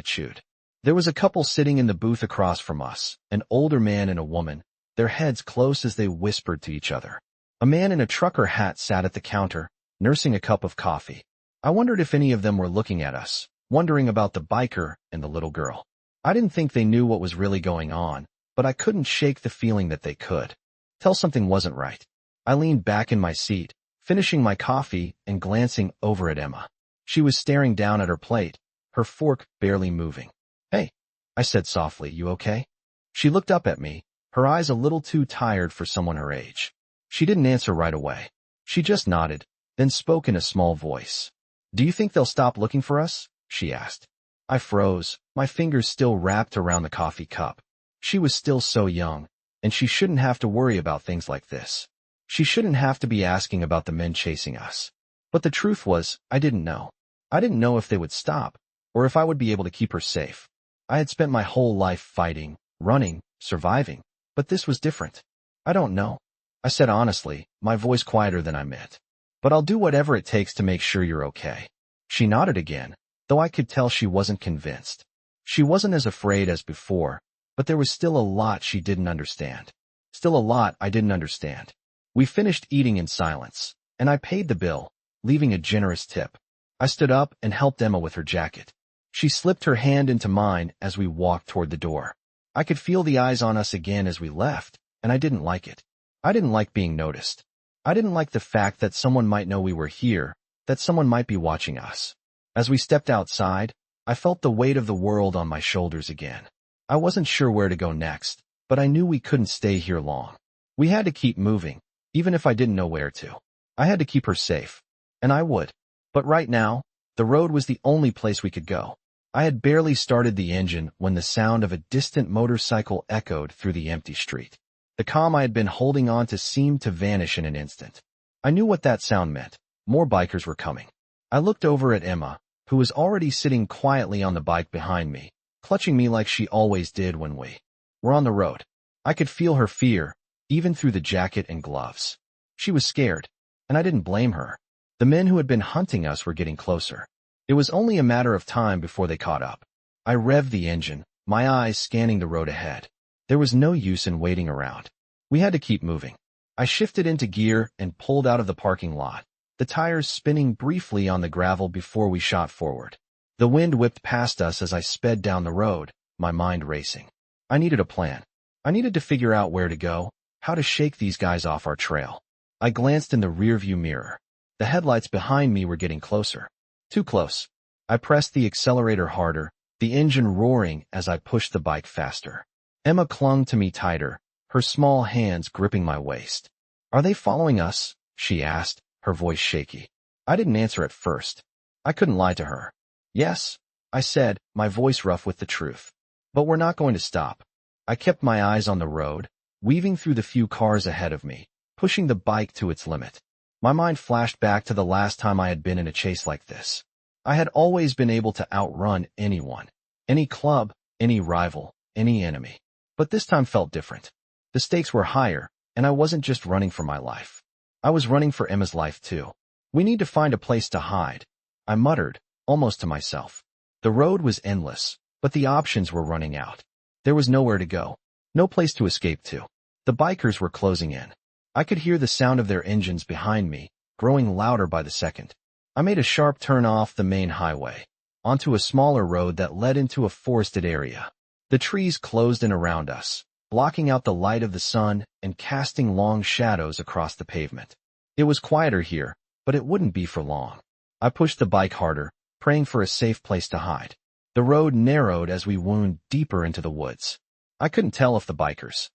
chewed. There was a couple sitting in the booth across from us, an older man and a woman, their heads close as they whispered to each other. A man in a trucker hat sat at the counter, nursing a cup of coffee. I wondered if any of them were looking at us, wondering about the biker and the little girl. I didn't think they knew what was really going on, but I couldn't shake the feeling that they could. Tell something wasn't right. I leaned back in my seat, finishing my coffee and glancing over at Emma. She was staring down at her plate, her fork barely moving. "Hey," I said softly, "you okay?" She looked up at me, her eyes a little too tired for someone her age. She didn't answer right away. She just nodded, then spoke in a small voice. "Do you think they'll stop looking for us?" she asked. I froze, my fingers still wrapped around the coffee cup. She was still so young, and she shouldn't have to worry about things like this. She shouldn't have to be asking about the men chasing us. But the truth was, I didn't know. I didn't know if they would stop, or if I would be able to keep her safe. I had spent my whole life fighting, running, surviving, but this was different. "I don't know," I said honestly, my voice quieter than I meant. "But I'll do whatever it takes to make sure you're okay." She nodded again, though I could tell she wasn't convinced. She wasn't as afraid as before, but there was still a lot she didn't understand. Still a lot I didn't understand. We finished eating in silence, and I paid the bill, leaving a generous tip. I stood up and helped Emma with her jacket. She slipped her hand into mine as we walked toward the door. I could feel the eyes on us again as we left, and I didn't like it. I didn't like being noticed. I didn't like the fact that someone might know we were here, that someone might be watching us. As we stepped outside, I felt the weight of the world on my shoulders again. I wasn't sure where to go next, but I knew we couldn't stay here long. We had to keep moving, even if I didn't know where to. I had to keep her safe, and I would. But right now, the road was the only place we could go. I had barely started the engine when the sound of a distant motorcycle echoed through the empty street. The calm I had been holding on to seemed to vanish in an instant. I knew what that sound meant. More bikers were coming. I looked over at Emma, who was already sitting quietly on the bike behind me, clutching me like she always did when we were on the road. I could feel her fear, even through the jacket and gloves. She was scared, and I didn't blame her. The men who had been hunting us were getting closer. It was only a matter of time before they caught up. I revved the engine, my eyes scanning the road ahead. There was no use in waiting around. We had to keep moving. I shifted into gear and pulled out of the parking lot, the tires spinning briefly on the gravel before we shot forward. The wind whipped past us as I sped down the road, my mind racing. I needed a plan. I needed to figure out where to go, how to shake these guys off our trail. I glanced in the rearview mirror. The headlights behind me were getting closer. Too close. I pressed the accelerator harder, the engine roaring as I pushed the bike faster. Emma clung to me tighter, her small hands gripping my waist. "Are they following us?" she asked, her voice shaky. I didn't answer at first. I couldn't lie to her. "Yes," I said, my voice rough with the truth. "But we're not going to stop." I kept my eyes on the road, weaving through the few cars ahead of me, pushing the bike to its limit. My mind flashed back to the last time I had been in a chase like this. I had always been able to outrun anyone, any club, any rival, any enemy. But this time felt different. The stakes were higher, and I wasn't just running for my life. I was running for Emma's life too. "We need to find a place to hide," I muttered, almost to myself. The road was endless, but the options were running out. There was nowhere to go. No place to escape to. The bikers were closing in. I could hear the sound of their engines behind me, growing louder by the second. I made a sharp turn off the main highway, onto a smaller road that led into a forested area. The trees closed in around us, blocking out the light of the sun and casting long shadows across the pavement. It was quieter here, but it wouldn't be for long. I pushed the bike harder, praying for a safe place to hide. The road narrowed as we wound deeper into the woods. I couldn't tell if the bikers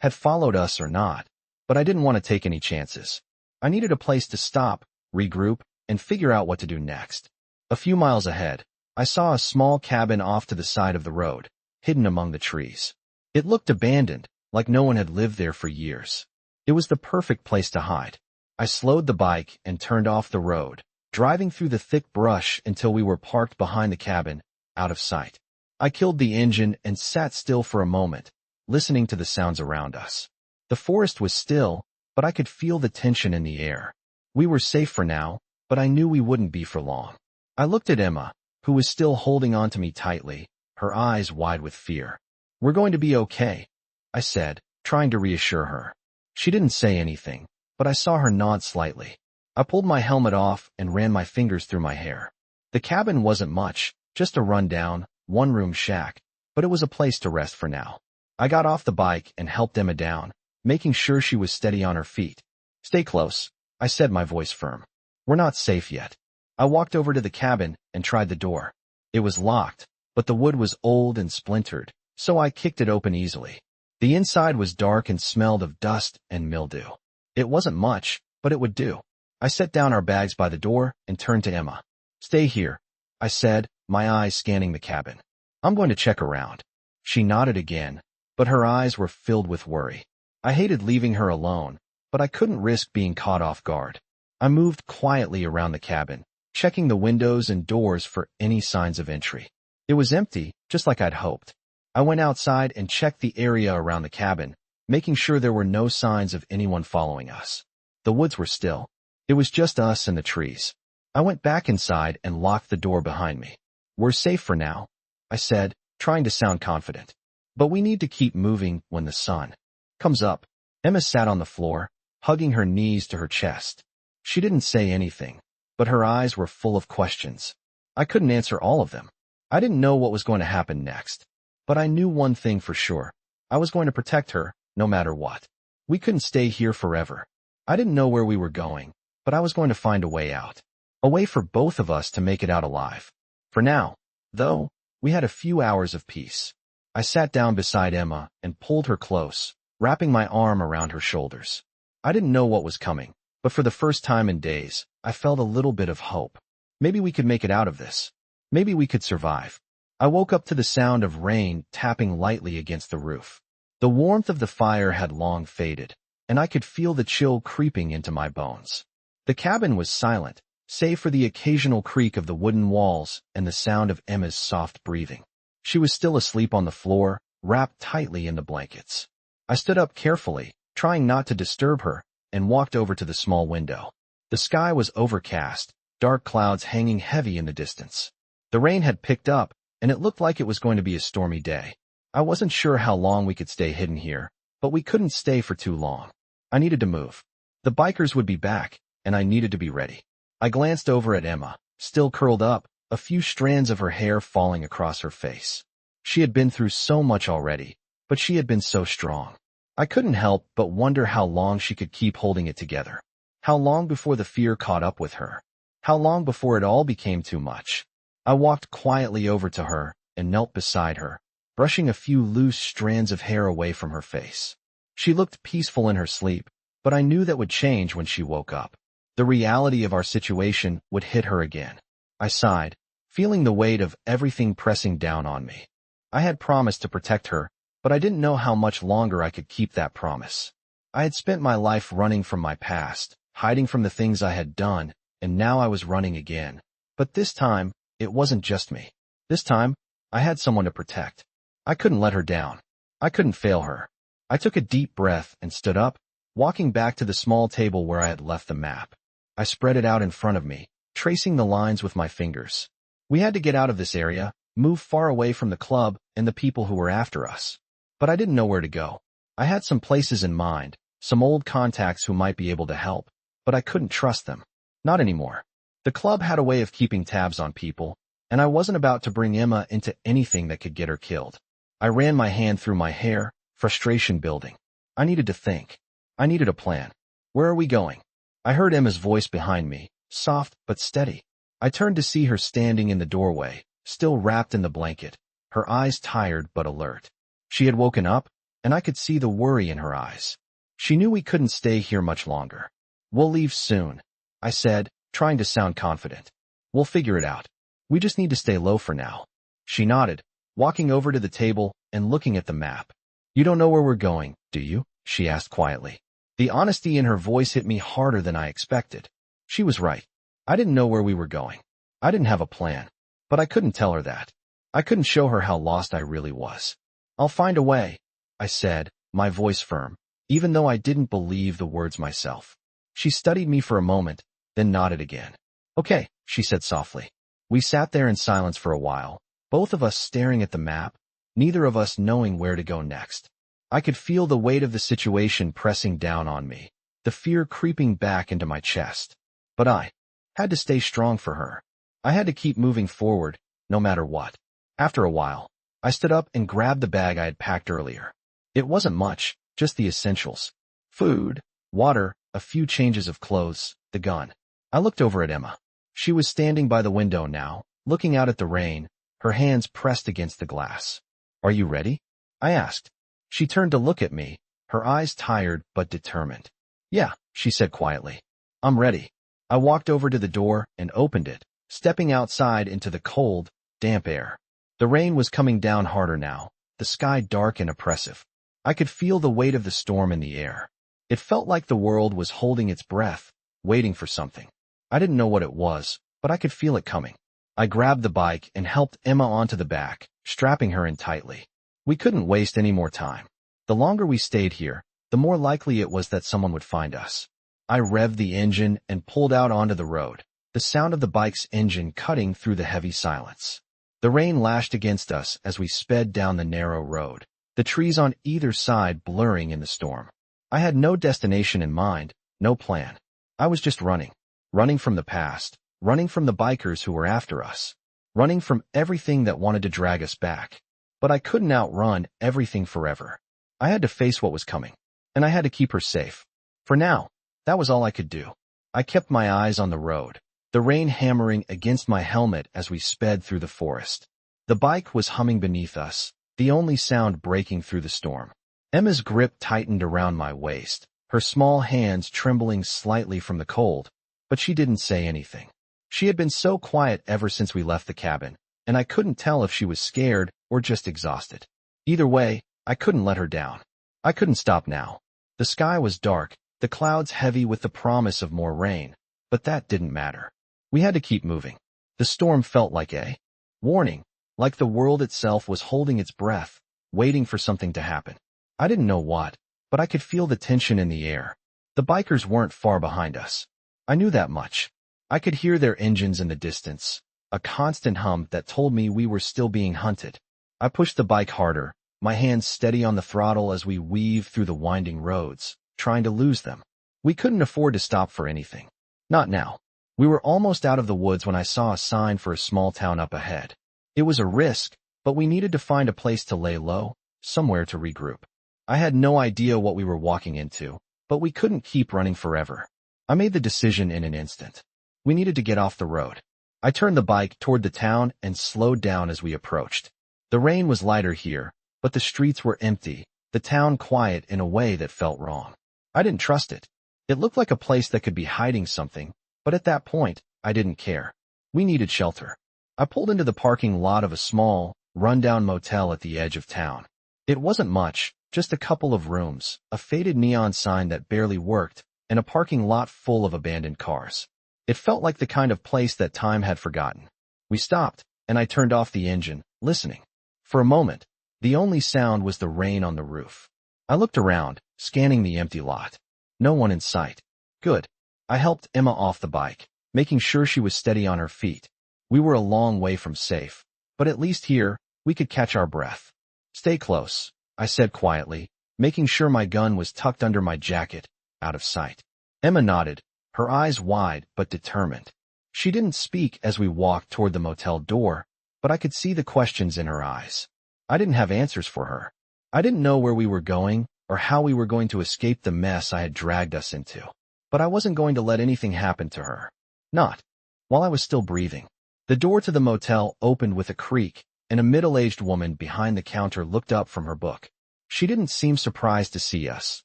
had followed us or not, but I didn't want to take any chances. I needed a place to stop, regroup, and figure out what to do next. A few miles ahead, I saw a small cabin off to the side of the road, hidden among the trees. It looked abandoned, like no one had lived there for years. It was the perfect place to hide. I slowed the bike and turned off the road, driving through the thick brush until we were parked behind the cabin, out of sight. I killed the engine and sat still for a moment, listening to the sounds around us. The forest was still, but I could feel the tension in the air. We were safe for now, but I knew we wouldn't be for long. I looked at Emma, who was still holding on to me tightly, her eyes wide with fear. "We're going to be okay," I said, trying to reassure her. She didn't say anything, but I saw her nod slightly. I pulled my helmet off and ran my fingers through my hair. The cabin wasn't much, just a rundown, one-room shack, but it was a place to rest for now. I got off the bike and helped Emma down, making sure she was steady on her feet. "Stay close," I said, my voice firm. "We're not safe yet." I walked over to the cabin and tried the door. It was locked, but the wood was old and splintered, so I kicked it open easily. The inside was dark and smelled of dust and mildew. It wasn't much, but it would do. I set down our bags by the door and turned to Emma. "Stay here," I said, my eyes scanning the cabin. "I'm going to check around." She nodded again, but her eyes were filled with worry. I hated leaving her alone, but I couldn't risk being caught off guard. I moved quietly around the cabin, checking the windows and doors for any signs of entry. It was empty, just like I'd hoped. I went outside and checked the area around the cabin, making sure there were no signs of anyone following us. The woods were still. It was just us and the trees. I went back inside and locked the door behind me. "We're safe for now," I said, trying to sound confident. "But we need to keep moving when the sun comes up." Emma sat on the floor, hugging her knees to her chest. She didn't say anything, but her eyes were full of questions. I couldn't answer all of them. I didn't know what was going to happen next. But I knew one thing for sure. I was going to protect her, no matter what. We couldn't stay here forever. I didn't know where we were going, but I was going to find a way out. A way for both of us to make it out alive. For now, though, we had a few hours of peace. I sat down beside Emma and pulled her close, wrapping my arm around her shoulders. I didn't know what was coming, but for the first time in days, I felt a little bit of hope. Maybe we could make it out of this. Maybe we could survive. I woke up to the sound of rain tapping lightly against the roof. The warmth of the fire had long faded, and I could feel the chill creeping into my bones. The cabin was silent, save for the occasional creak of the wooden walls and the sound of Emma's soft breathing. She was still asleep on the floor, wrapped tightly in the blankets. I stood up carefully, trying not to disturb her, and walked over to the small window. The sky was overcast, dark clouds hanging heavy in the distance. The rain had picked up, and it looked like it was going to be a stormy day. I wasn't sure how long we could stay hidden here, but we couldn't stay for too long. I needed to move. The bikers would be back, and I needed to be ready. I glanced over at Emma, still curled up, a few strands of her hair falling across her face. She had been through so much already, but she had been so strong. I couldn't help but wonder how long she could keep holding it together. How long before the fear caught up with her? How long before it all became too much? I walked quietly over to her and knelt beside her, brushing a few loose strands of hair away from her face. She looked peaceful in her sleep, but I knew that would change when she woke up. The reality of our situation would hit her again. I sighed, feeling the weight of everything pressing down on me. I had promised to protect her, but I didn't know how much longer I could keep that promise. I had spent my life running from my past, hiding from the things I had done, and now I was running again. But this time, it wasn't just me. This time, I had someone to protect. I couldn't let her down. I couldn't fail her. I took a deep breath and stood up, walking back to the small table where I had left the map. I spread it out in front of me, tracing the lines with my fingers. We had to get out of this area, move far away from the club and the people who were after us. But I didn't know where to go. I had some places in mind, some old contacts who might be able to help, but I couldn't trust them. Not anymore. The club had a way of keeping tabs on people, and I wasn't about to bring Emma into anything that could get her killed. I ran my hand through my hair, frustration building. I needed to think. I needed a plan. Where are we going? I heard Emma's voice behind me, soft but steady. I turned to see her standing in the doorway, still wrapped in the blanket, her eyes tired but alert. She had woken up, and I could see the worry in her eyes. She knew we couldn't stay here much longer. We'll leave soon, I said, trying to sound confident. We'll figure it out. We just need to stay low for now. She nodded, walking over to the table and looking at the map. You don't know where we're going, do you? She asked quietly. The honesty in her voice hit me harder than I expected. She was right. I didn't know where we were going. I didn't have a plan. But I couldn't tell her that. I couldn't show her how lost I really was. I'll find a way, I said, my voice firm, even though I didn't believe the words myself. She studied me for a moment, then nodded again. Okay, she said softly. We sat there in silence for a while, both of us staring at the map, neither of us knowing where to go next. I could feel the weight of the situation pressing down on me, the fear creeping back into my chest. But I had to stay strong for her. I had to keep moving forward, no matter what. After a while, I stood up and grabbed the bag I had packed earlier. It wasn't much, just the essentials. Food, water, a few changes of clothes, the gun. I looked over at Emma. She was standing by the window now, looking out at the rain, her hands pressed against the glass. Are you ready? I asked. She turned to look at me, her eyes tired but determined. Yeah, she said quietly. I'm ready. I walked over to the door and opened it, stepping outside into the cold, damp air. The rain was coming down harder now, the sky dark and oppressive. I could feel the weight of the storm in the air. It felt like the world was holding its breath, waiting for something. I didn't know what it was, but I could feel it coming. I grabbed the bike and helped Emma onto the back, strapping her in tightly. We couldn't waste any more time. The longer we stayed here, the more likely it was that someone would find us. I revved the engine and pulled out onto the road, the sound of the bike's engine cutting through the heavy silence. The rain lashed against us as we sped down the narrow road, the trees on either side blurring in the storm. I had no destination in mind, no plan. I was just running. Running from the past, running from the bikers who were after us, running from everything that wanted to drag us back. But I couldn't outrun everything forever. I had to face what was coming, and I had to keep her safe. For now, that was all I could do. I kept my eyes on the road, the rain hammering against my helmet as we sped through the forest. The bike was humming beneath us, the only sound breaking through the storm. Emma's grip tightened around my waist, her small hands trembling slightly from the cold, but she didn't say anything. She had been so quiet ever since we left the cabin, and I couldn't tell if she was scared or just exhausted. Either way, I couldn't let her down. I couldn't stop now. The sky was dark, the clouds heavy with the promise of more rain, but that didn't matter. We had to keep moving. The storm felt like a warning, like the world itself was holding its breath, waiting for something to happen. I didn't know what, but I could feel the tension in the air. The bikers weren't far behind us. I knew that much. I could hear their engines in the distance, a constant hum that told me we were still being hunted. I pushed the bike harder, my hands steady on the throttle as we weaved through the winding roads, trying to lose them. We couldn't afford to stop for anything. Not now. We were almost out of the woods when I saw a sign for a small town up ahead. It was a risk, but we needed to find a place to lay low, somewhere to regroup. I had no idea what we were walking into, but we couldn't keep running forever. I made the decision in an instant. We needed to get off the road. I turned the bike toward the town and slowed down as we approached. The rain was lighter here, but the streets were empty, the town quiet in a way that felt wrong. I didn't trust it. It looked like a place that could be hiding something, but at that point, I didn't care. We needed shelter. I pulled into the parking lot of a small, rundown motel at the edge of town. It wasn't much, just a couple of rooms, a faded neon sign that barely worked, and a parking lot full of abandoned cars. It felt like the kind of place that time had forgotten. We stopped, and I turned off the engine, listening. For a moment, the only sound was the rain on the roof. I looked around, scanning the empty lot. No one in sight. Good. I helped Emma off the bike, making sure she was steady on her feet. We were a long way from safe, but at least here, we could catch our breath. Stay close, I said quietly, making sure my gun was tucked under my jacket, out of sight. Emma nodded, her eyes wide but determined. She didn't speak as we walked toward the motel door, but I could see the questions in her eyes. I didn't have answers for her. I didn't know where we were going or how we were going to escape the mess I had dragged us into. But I wasn't going to let anything happen to her. Not while I was still breathing. The door to the motel opened with a creak, and a middle-aged woman behind the counter looked up from her book. She didn't seem surprised to see us,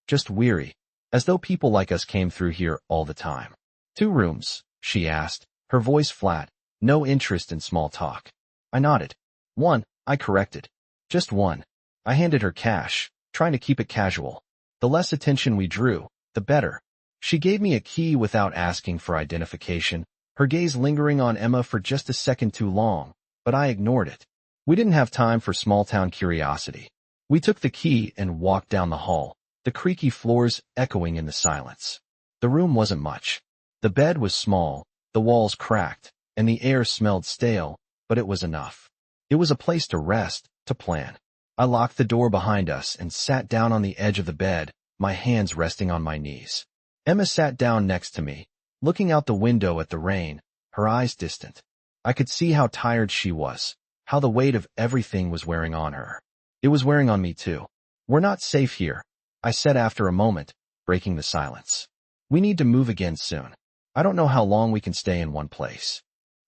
just weary, as though people like us came through here all the time. 2 rooms, she asked, her voice flat, no interest in small talk. I nodded. 1, I corrected. Just 1. I handed her cash, trying to keep it casual. The less attention we drew, the better. She gave me a key without asking for identification, her gaze lingering on Emma for just a second too long, but I ignored it. We didn't have time for small-town curiosity. We took the key and walked down the hall, the creaky floors echoing in the silence. The room wasn't much. The bed was small, the walls cracked, and the air smelled stale, but it was enough. It was a place to rest, to plan. I locked the door behind us and sat down on the edge of the bed, my hands resting on my knees. Emma sat down next to me, looking out the window at the rain, her eyes distant. I could see how tired she was, how the weight of everything was wearing on her. It was wearing on me too. We're not safe here, I said after a moment, breaking the silence. We need to move again soon. I don't know how long we can stay in one place.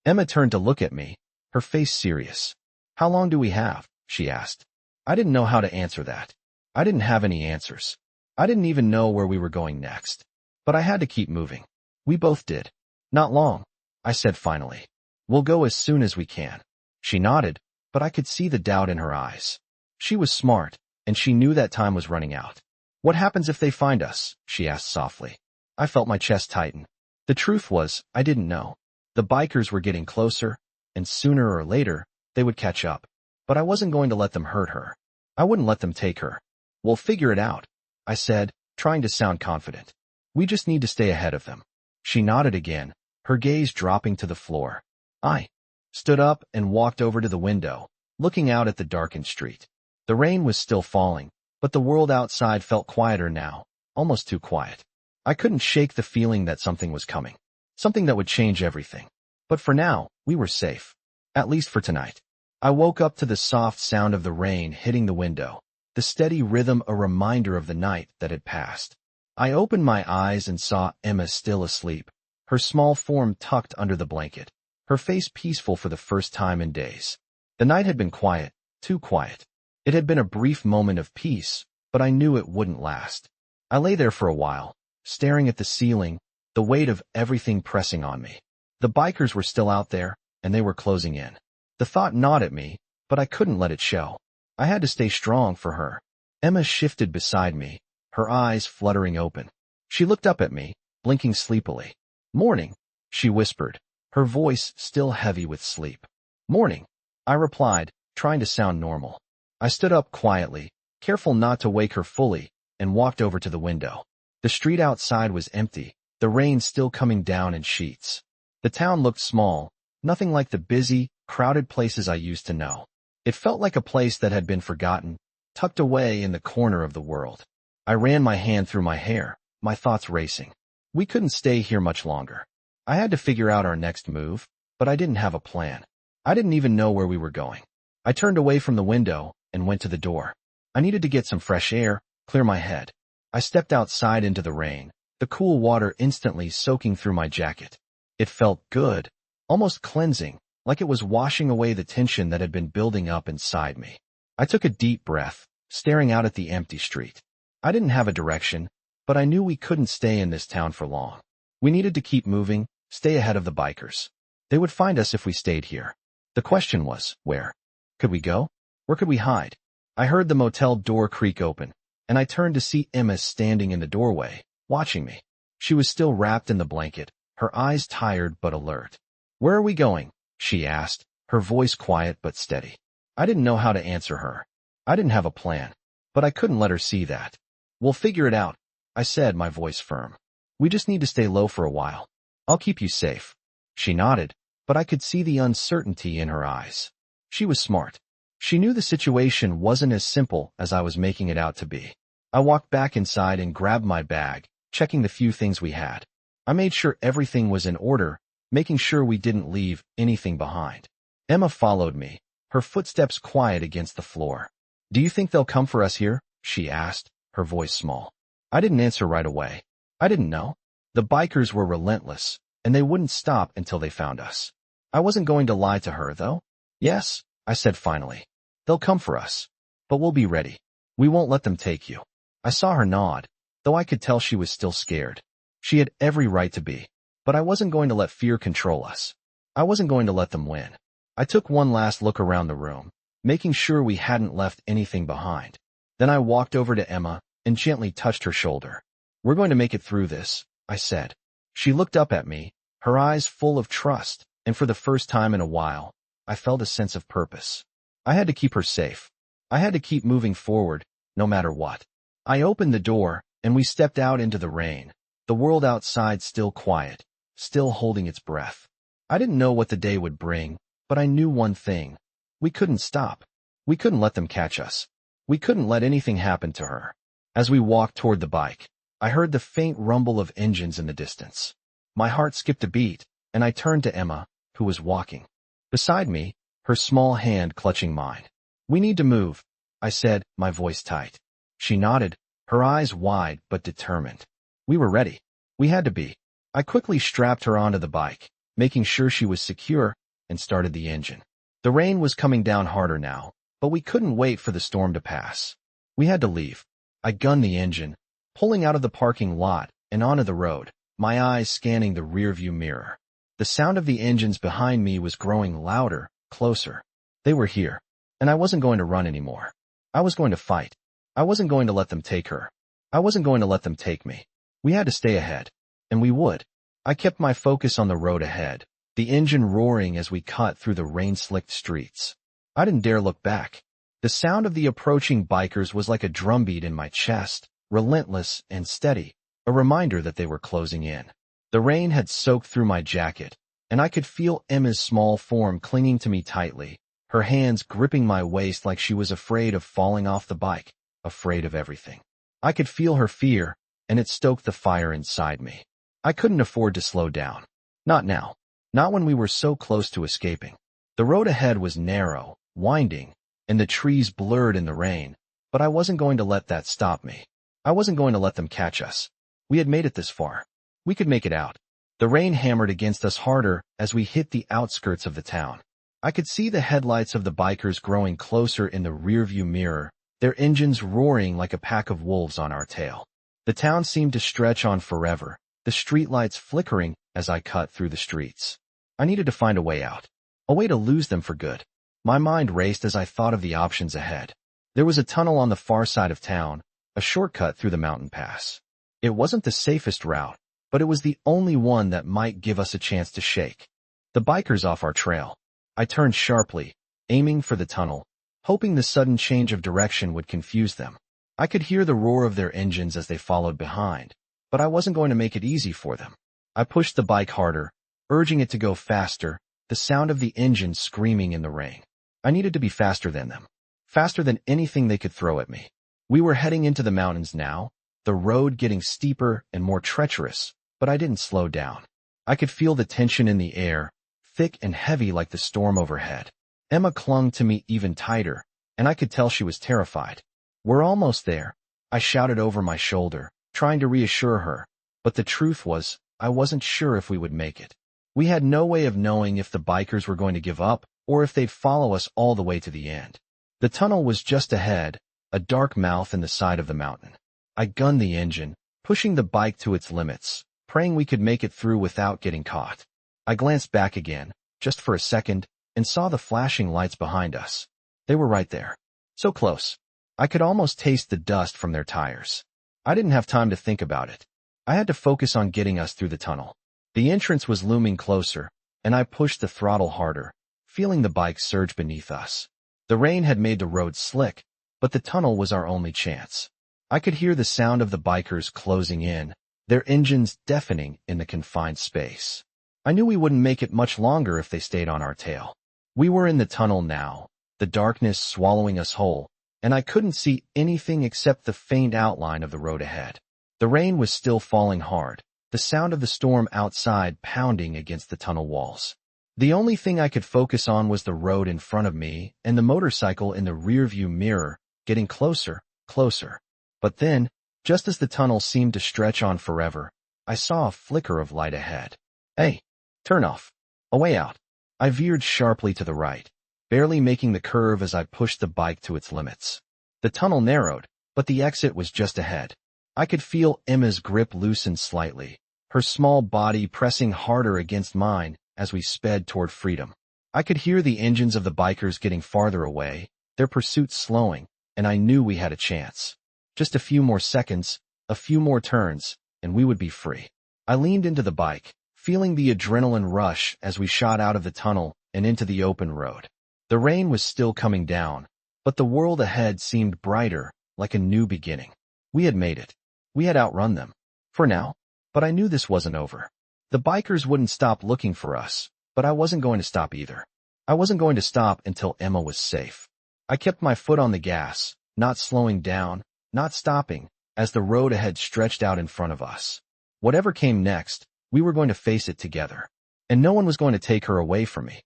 Emma turned to look at me, her face serious. How long do we have? She asked. I didn't know how to answer that. I didn't have any answers. I didn't even know where we were going next. But I had to keep moving. We both did. Not long, I said finally. We'll go as soon as we can. She nodded, but I could see the doubt in her eyes. She was smart, and she knew that time was running out. What happens if they find us? She asked softly. I felt my chest tighten. The truth was, I didn't know. The bikers were getting closer, and sooner or later, they would catch up. But I wasn't going to let them hurt her. I wouldn't let them take her. We'll figure it out, I said, trying to sound confident. We just need to stay ahead of them. She nodded again, her gaze dropping to the floor. I stood up and walked over to the window, looking out at the darkened street. The rain was still falling, but the world outside felt quieter now, almost too quiet. I couldn't shake the feeling that something was coming, something that would change everything. But for now, we were safe, at least for tonight. I woke up to the soft sound of the rain hitting the window, the steady rhythm a reminder of the night that had passed. I opened my eyes and saw Emma still asleep, her small form tucked under the blanket, her face peaceful for the first time in days. The night had been quiet, too quiet. It had been a brief moment of peace, but I knew it wouldn't last. I lay there for a while, staring at the ceiling, the weight of everything pressing on me. The bikers were still out there, and they were closing in. The thought gnawed at me, but I couldn't let it show. I had to stay strong for her. Emma shifted beside me, her eyes fluttering open. She looked up at me, blinking sleepily. Morning, she whispered, her voice still heavy with sleep. Morning, I replied, trying to sound normal. I stood up quietly, careful not to wake her fully, and walked over to the window. The street outside was empty, the rain still coming down in sheets. The town looked small, nothing like the busy, crowded places I used to know. It felt like a place that had been forgotten, tucked away in the corner of the world. I ran my hand through my hair, my thoughts racing. We couldn't stay here much longer. I had to figure out our next move, but I didn't have a plan. I didn't even know where we were going. I turned away from the window and went to the door. I needed to get some fresh air, clear my head. I stepped outside into the rain, the cool water instantly soaking through my jacket. It felt good, almost cleansing, like it was washing away the tension that had been building up inside me. I took a deep breath, staring out at the empty street. I didn't have a direction, but I knew we couldn't stay in this town for long. We needed to keep moving, stay ahead of the bikers. They would find us if we stayed here. The question was, where? Could we go? Where could we hide? I heard the motel door creak open, and I turned to see Emma standing in the doorway, watching me. She was still wrapped in the blanket, her eyes tired but alert. Where are we going? She asked, her voice quiet but steady. I didn't know how to answer her. I didn't have a plan, but I couldn't let her see that. We'll figure it out, I said, my voice firm. We just need to stay low for a while. I'll keep you safe. She nodded, but I could see the uncertainty in her eyes. She was smart. She knew the situation wasn't as simple as I was making it out to be. I walked back inside and grabbed my bag, checking the few things we had. I made sure everything was in order, making sure we didn't leave anything behind. Emma followed me, her footsteps quiet against the floor. "Do you think they'll come for us here?" she asked, her voice small. I didn't answer right away. I didn't know. The bikers were relentless, and they wouldn't stop until they found us. I wasn't going to lie to her, though. "Yes," I said finally. "They'll come for us. But we'll be ready. We won't let them take you." I saw her nod, though I could tell she was still scared. She had every right to be. But I wasn't going to let fear control us. I wasn't going to let them win. I took one last look around the room, making sure we hadn't left anything behind. Then I walked over to Emma and gently touched her shoulder. "We're going to make it through this," I said. She looked up at me, her eyes full of trust, and for the first time in a while, I felt a sense of purpose. I had to keep her safe. I had to keep moving forward, no matter what. I opened the door, and we stepped out into the rain, the world outside still quiet, still holding its breath. I didn't know what the day would bring, but I knew one thing. We couldn't stop. We couldn't let them catch us. We couldn't let anything happen to her. As we walked toward the bike, I heard the faint rumble of engines in the distance. My heart skipped a beat, and I turned to Emma, who was walking beside me, her small hand clutching mine. "We need to move," I said, my voice tight. She nodded, her eyes wide but determined. We were ready. We had to be. I quickly strapped her onto the bike, making sure she was secure, and started the engine. The rain was coming down harder now, but we couldn't wait for the storm to pass. We had to leave. I gunned the engine, pulling out of the parking lot and onto the road, my eyes scanning the rearview mirror. The sound of the engines behind me was growing louder, closer. They were here, and I wasn't going to run anymore. I was going to fight. I wasn't going to let them take her. I wasn't going to let them take me. We had to stay ahead, and we would. I kept my focus on the road ahead, the engine roaring as we cut through the rain-slicked streets. I didn't dare look back. The sound of the approaching bikers was like a drumbeat in my chest, relentless and steady, a reminder that they were closing in. The rain had soaked through my jacket, and I could feel Emma's small form clinging to me tightly, her hands gripping my waist like she was afraid of falling off the bike, afraid of everything. I could feel her fear, and it stoked the fire inside me. I couldn't afford to slow down. Not now. Not when we were so close to escaping. The road ahead was narrow, winding, and the trees blurred in the rain, but I wasn't going to let that stop me. I wasn't going to let them catch us. We had made it this far. We could make it out. The rain hammered against us harder as we hit the outskirts of the town. I could see the headlights of the bikers growing closer in the rearview mirror, their engines roaring like a pack of wolves on our tail. The town seemed to stretch on forever, the streetlights flickering as I cut through the streets. I needed to find a way out, a way to lose them for good. My mind raced as I thought of the options ahead. There was a tunnel on the far side of town, a shortcut through the mountain pass. It wasn't the safest route, but it was the only one that might give us a chance to shake the bikers off our trail. I turned sharply, aiming for the tunnel, hoping the sudden change of direction would confuse them. I could hear the roar of their engines as they followed behind, but I wasn't going to make it easy for them. I pushed the bike harder, urging it to go faster, the sound of the engine screaming in the rain. I needed to be faster than them, faster than anything they could throw at me. We were heading into the mountains now, the road getting steeper and more treacherous, but I didn't slow down. I could feel the tension in the air, thick and heavy like the storm overhead. Emma clung to me even tighter, and I could tell she was terrified. "We're almost there," I shouted over my shoulder, trying to reassure her, but the truth was, I wasn't sure if we would make it. We had no way of knowing if the bikers were going to give up or if they'd follow us all the way to the end. The tunnel was just ahead, a dark mouth in the side of the mountain. I gunned the engine, pushing the bike to its limits, praying we could make it through without getting caught. I glanced back again, just for a second, and saw the flashing lights behind us. They were right there. So close. I could almost taste the dust from their tires. I didn't have time to think about it. I had to focus on getting us through the tunnel. The entrance was looming closer, and I pushed the throttle harder, feeling the bike surge beneath us. The rain had made the road slick, but the tunnel was our only chance. I could hear the sound of the bikers closing in, their engines deafening in the confined space. I knew we wouldn't make it much longer if they stayed on our tail. We were in the tunnel now, the darkness swallowing us whole, and I couldn't see anything except the faint outline of the road ahead. The rain was still falling hard, the sound of the storm outside pounding against the tunnel walls. The only thing I could focus on was the road in front of me and the motorcycle in the rearview mirror, getting closer, closer. But then, just as the tunnel seemed to stretch on forever, I saw a flicker of light ahead. Hey, turn off. A way out. I veered sharply to the right, barely making the curve as I pushed the bike to its limits. The tunnel narrowed, but the exit was just ahead. I could feel Emma's grip loosen slightly, her small body pressing harder against mine as we sped toward freedom. I could hear the engines of the bikers getting farther away, their pursuit slowing, and I knew we had a chance. Just a few more seconds, a few more turns, and we would be free. I leaned into the bike, feeling the adrenaline rush as we shot out of the tunnel and into the open road. The rain was still coming down, but the world ahead seemed brighter, like a new beginning. We had made it. We had outrun them. For now. But I knew this wasn't over. The bikers wouldn't stop looking for us, but I wasn't going to stop either. I wasn't going to stop until Emma was safe. I kept my foot on the gas, not slowing down, not stopping, as the road ahead stretched out in front of us. Whatever came next, we were going to face it together. And no one was going to take her away from me.